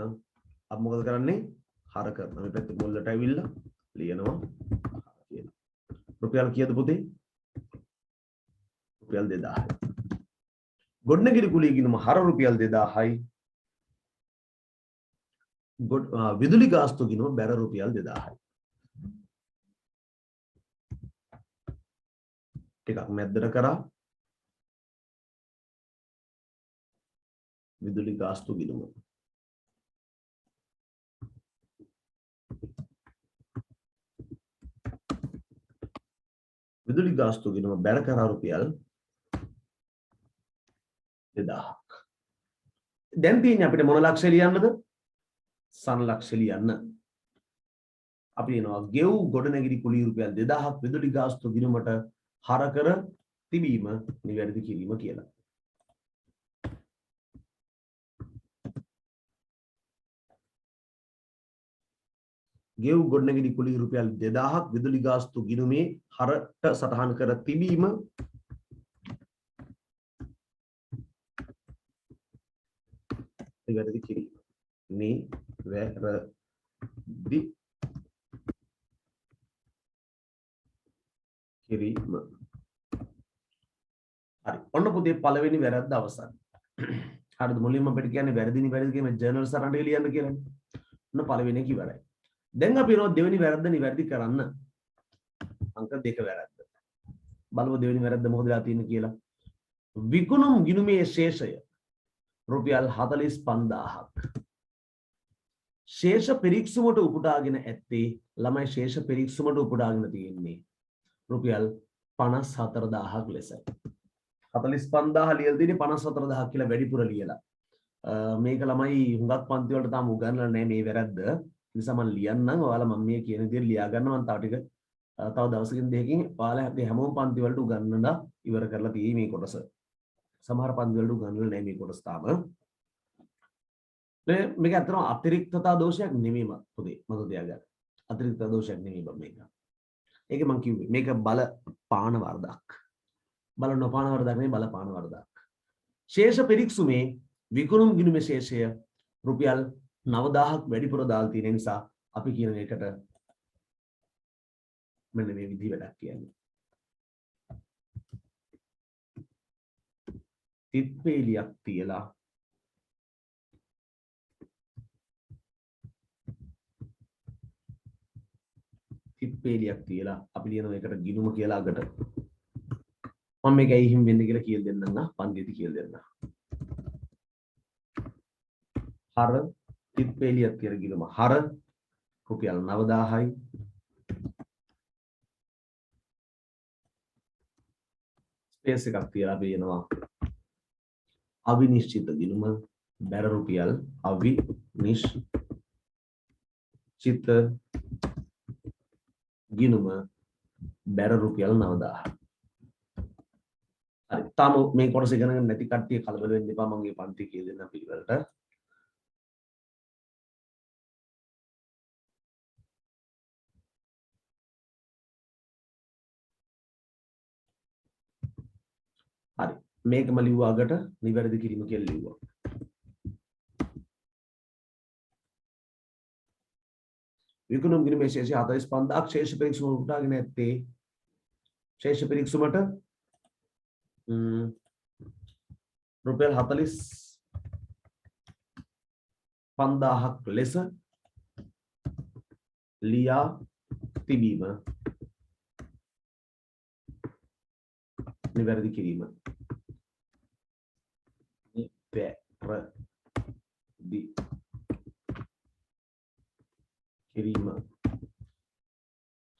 අපි මොකද කරන්නේ? හර කරනවා. මේ පැත්තේ මුල්ලට ඇවිල්ලා ලියනවා කියලා. රුපියල් කීයද පුතේ? රුපියල් 2000යි. ගොඩනැගිලි කුලී ගිණුම හර රුපියල් 2000යි. විදුලි ගාස්තු ගිණුම බැර රුපියල් 2000යි. ටිකක් මැද්දට කරා විදුලි ගාස්තු ගිණුම විදුලි ගාස්තු ගිණුම බැර කරා රුපියල් 2000ක්. දැන් තියෙන්නේ අපිට මොන ලක්ෂය ලියන්නද? සන් ලක්ෂය ලියන්න. අපි එනවා ගෙව් ගොඩනැගිලි කුලී රුපියල් 2000ක් විදුලි ගාස්තු ගිණුමට හර කර තිබීම නිවැරදි කිරීම කියලා. ගෙව් ගොඩනැගිලි කුලී රුපියල් 2000ක් විදුලි ගාස්තු ගිණුමේ හරට සටහන් කර තිබීම නිවැරදි කිරීම. නිවැරදි කිරීම. හරි. ඔන්න පුතේ පළවෙනි වැරද්ද අවසන්. හරිද? මුලින්ම අපිට කියන්නේ වැරදි නිවැරදි කියන ජර්නල් සරණට ලියන්න කියලානේ. ඔන්න පළවෙනි එක ඉවරයි. දැන් අපි යනවා දෙවෙනි වැරද්ද නිවැරදි කරන්න. අංක 2 වැරද්ද. බලමු දෙවෙනි වැරද්ද මොකද වෙලා තියෙන්නේ කියලා. විකුණුම් ගිණුමේ ශේෂය රුපියල් 45000ක්. ශේෂ පිරික්සුමට උපුටාගෙන ඇත්තේ ළමයි ශේෂ පිරික්සුමට උපුටාගෙන තියෙන්නේ රුපියල් 54000ක් ලෙසයි. 45000 ලියලා තියෙන්නේ 54000ක් කියලා වැඩිපුර ලියලා. මේක ළමයි හුඟක් පන්ති වලට තාම උගන්වලා නැහැ මේ වැරද්ද. නිසා මම ලියන්නම්. ඔයාලා මම මේ කියන විදිහට ලියා ගන්න මම තව ටික තව දවසකින් දෙකකින් ඔයාලා හැමෝම පන්ති වලට උගන්වලා ඉවර කරලා තියෙයි මේ කොටස. සමහර පන්ති වලට උගන්වලා නැහැ මේ කොටස තාම. මේක අතරම අතිරික්තතා දෝෂයක් නෙමෙයි පුතේ මම තියාගන්න. අතිරික්තතා දෝෂයක් නෙමෙයි බම් මේක. ඒක මම කිව්වේ මේක බල පාන වරදක්. බල නොපාන වරදක් නෙමෙයි බල පාන වරදක්. ශේෂ පිරික්සුමේ විකුණුම් ගිණුමේ ශේෂය රුපියල් 9000ක් වැඩිපුර දාලා තියෙන නිසා අපි කියන එකට මෙන්න මේ විදිහ වැඩක් කියන්නේ. තිත්පේලියක් තියලා තිත්පේලියක් තියලා අපි ලියනවා ඒකට ගිණුම කියලා අගට. මම මේක ඇයි හිම් වෙන්නේ කියලා කියලා දෙන්නම් නා පන්තියේදී කියලා දෙන්නම්. හර තිත්පේලියක් කියලා ගිණුම හර රුපියල් 9000යි. ස්පේස් එකක් තියලා අපි එනවා අවිනිශ්චිත ගිණුම බැර රුපියල් අවිනිශ්චිත ගිණුම බැර රුපියල් 9000. හරි. තාම මේ කොටස ඉගෙන ගන්න නැති කට්ටිය කලබල වෙන්න එපා. මම මේ පන්ති කියලා දෙන්න පිළිවෙලට. හරි. මේකම ලිව්වා අගට නිවැරදි කිරීම කියලා ලිව්වා. විකුණුම් ගිණුමේ ශේෂය 45,000ක් ශේෂ පිරික්සුම උටාගෙන ඇත්තේ ශේෂ පිරික්සුමට රුපියල් 45,000ක් ලෙස ලියා තිබීම නිවැරදි කිරීම නිවැරදි කිරීම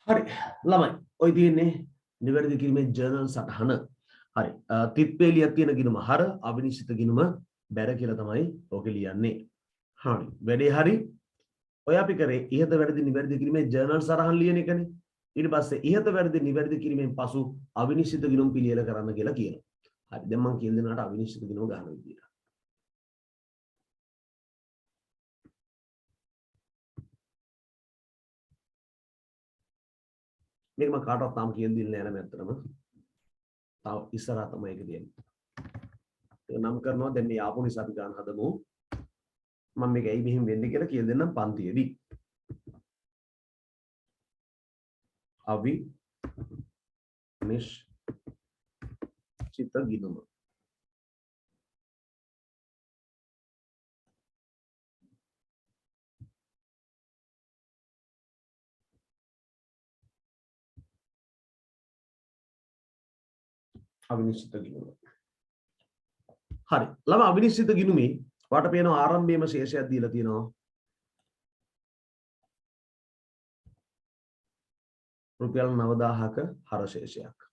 හරි ළමයි ඔය තියෙන්නේ නිවැරදි කිරීමේ ජර්නල් සටහන හරි තිත්පේලියක් තියෙන ගිණුම හර අවිනිශ්චිත ගිණුම බැර කියලා තමයි ඕකේ ලියන්නේ හරි වැඩේ හරි ඔය අපි කරේ ඉහත වැරදි නිවැරදි කිරීමේ ජර්නල් සටහන් ලියන එකනේ ඊට පස්සේ ඉහත වැරදි නිවැරදි කිරීමෙන් පසු අවිනිශ්චිත ගිණුම් පිළියෙල කරන්න කියලා කියනවා හරි දැන් මම කියලා දෙනාට අවිනිශ්චිත ගිණුම ගන්න විදියට මේක මම කාටවත් තාම කියලා දෙන්නේ නැහැ නේද ඇත්තටම තාම ඉස්සරහා තමයි ඒක දෙන්නේ ඒක නම් කරනවා දැන් මේ ආපු නිසා අපි ගන්න හදමු මම මේක ඇයි මෙහෙම වෙන්නේ කියලා කියලා දෙන්නම් පන්තියේදී අවිනිශ්චිත ගිණුම අවිනිශ්චිත ගිණුම හරි ළම අවිනිශ්චිත ගිණුමේ වාට පේනවා ආරම්භයේම ශේෂයක් දීලා තියෙනවා රුපියල් 9000ක හර ශේෂයක්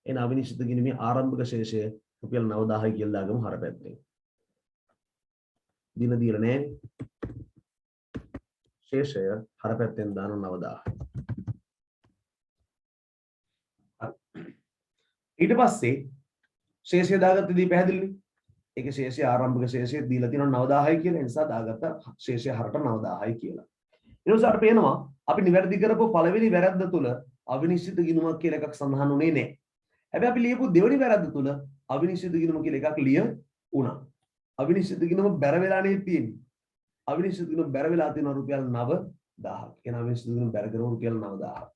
එන අවිනිශ්චිත ගිණුමේ ආරම්භක ශේෂය රුපියල් 9000යි කියලා දාගමු හර පැත්තෙන් දින දීලා නැහැ ශේෂය හර පැත්තෙන් දාන 9000 ඊට පස්සේ ශේෂය දාගත්තදී පැහැදිලිනේ ඒකේ ශේෂය ආරම්භක ශේෂය දීලා තියෙනවා 9000යි කියලා ඒ නිසා දාගත්ත ශේෂය හරට 9000යි කියලා ඊට පස්සේ අපිට පේනවා අපි නිවැරදි කරපු පළවෙනි වැරද්ද තුල අවිනිශ්චිත ගිණුමක් කියලා එකක් සඳහන් වුණේ නැහැ හැබැයි අපි ලියපු දෙවෙනි වැරද්ද තුල අවිනිශ්චිත ගිණුම කියලා එකක් ලිය වුණා අවිනිශ්චිත ගිණුම බැර වෙලා නේ තියෙන්නේ අවිනිශ්චිත ගිණුම බැර වෙලා තියෙනවා රුපියල් 9000ක් කියන අවිනිශ්චිත ගිණුම බැර කරමු රුපියල් 9000ක්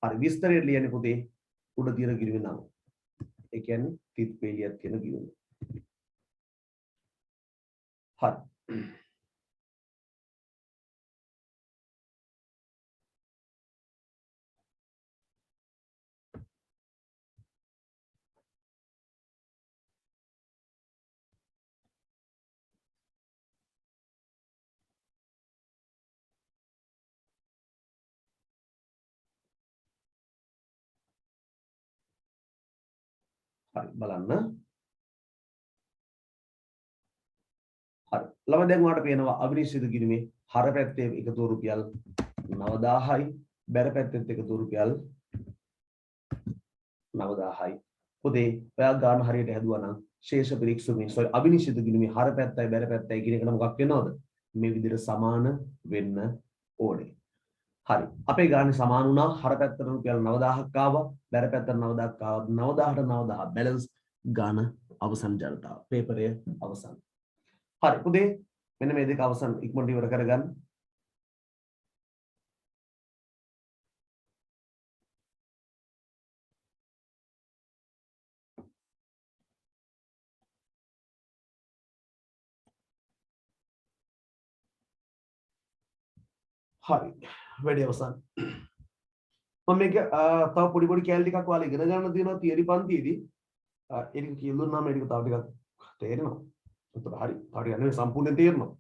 හරි විස්තරය ලියන්නේ පුතේ උඩ තියෙන ගිණුමේ නම ඒ කියන්නේ තිත්පේලියක් කියන ගිණුම හරි හරි බලන්න හරි ළම දැන් ඔයාලට පේනවා අවිනිශ්චිත ගිණුමේ හර පැත්තේ එකතු රුපියල් 9000යි බැර පැත්තෙත් එකතු රුපියල් 9000යි පොතේ ඔයා ගන්න හරියට හැදුවා නම් ශේෂ පිරික්සුමේ අවිනිශ්චිත ගිණුමේ හර පැත්තයි බැර පැත්තයි කියන එකට මොකක් වෙනවද මේ විදිහට සමාන වෙන්න ඕනේ හරි අපේ ගානේ සමාන වුණා හර පැත්තට රුපියල් 9000ක් ආවා බැර පැත්තට 9000ක් ආවා 9000ට 9000 බැලන්ස් ගාන අවසන් ජනතාව පේපරය අවසන් හරි පුතේ මෙන්න මේ දෙක අවසන් ඉක්මනට ඉවර කරගන්න හරි වැඩි අවසන් මම මේක තව පොඩි පොඩි කැලේ ටිකක් ඔයාලා ඉගෙන ගන්න තියෙනවා තියරි පන්තියේදී ඒක කියලා දුන්නාම ඒක තව ටිකක් තේරෙනවා උතර හරි යන්නේ සම්පූර්ණයෙන් තේරෙනවා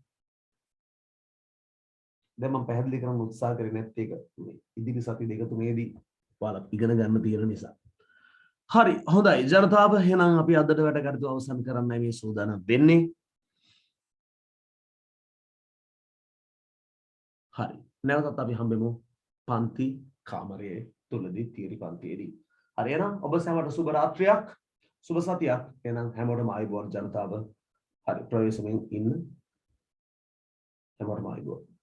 දැන් මම පැහැදිලි කරන්න උත්සාහ කරේ නැත්තේ ඒක මේ ඉදිරි සති දෙක තුනේදී ඔයාලා ඉගෙන ගන්න තියෙන නිසා හරි හොඳයි ජනතාව එහෙනම් අපි අදට වැඩ කටයුතු අවසන් කරන්නයි මේ සූදානම් වෙන්නේ හරි නැවතත් අපි හම්බෙමු පන්ති කාමරයේ තුලදී තියරි පන්තියේදී හරි එහෙනම් ඔබ සැමට සුබ රාත්‍රියක් සුබ සතියක් එහෙනම් හැමෝටම ආයුබෝවන් ජනතාව හරි ප්‍රවේශමෙන් ඉන්න හැමෝටම ආයුබෝවන්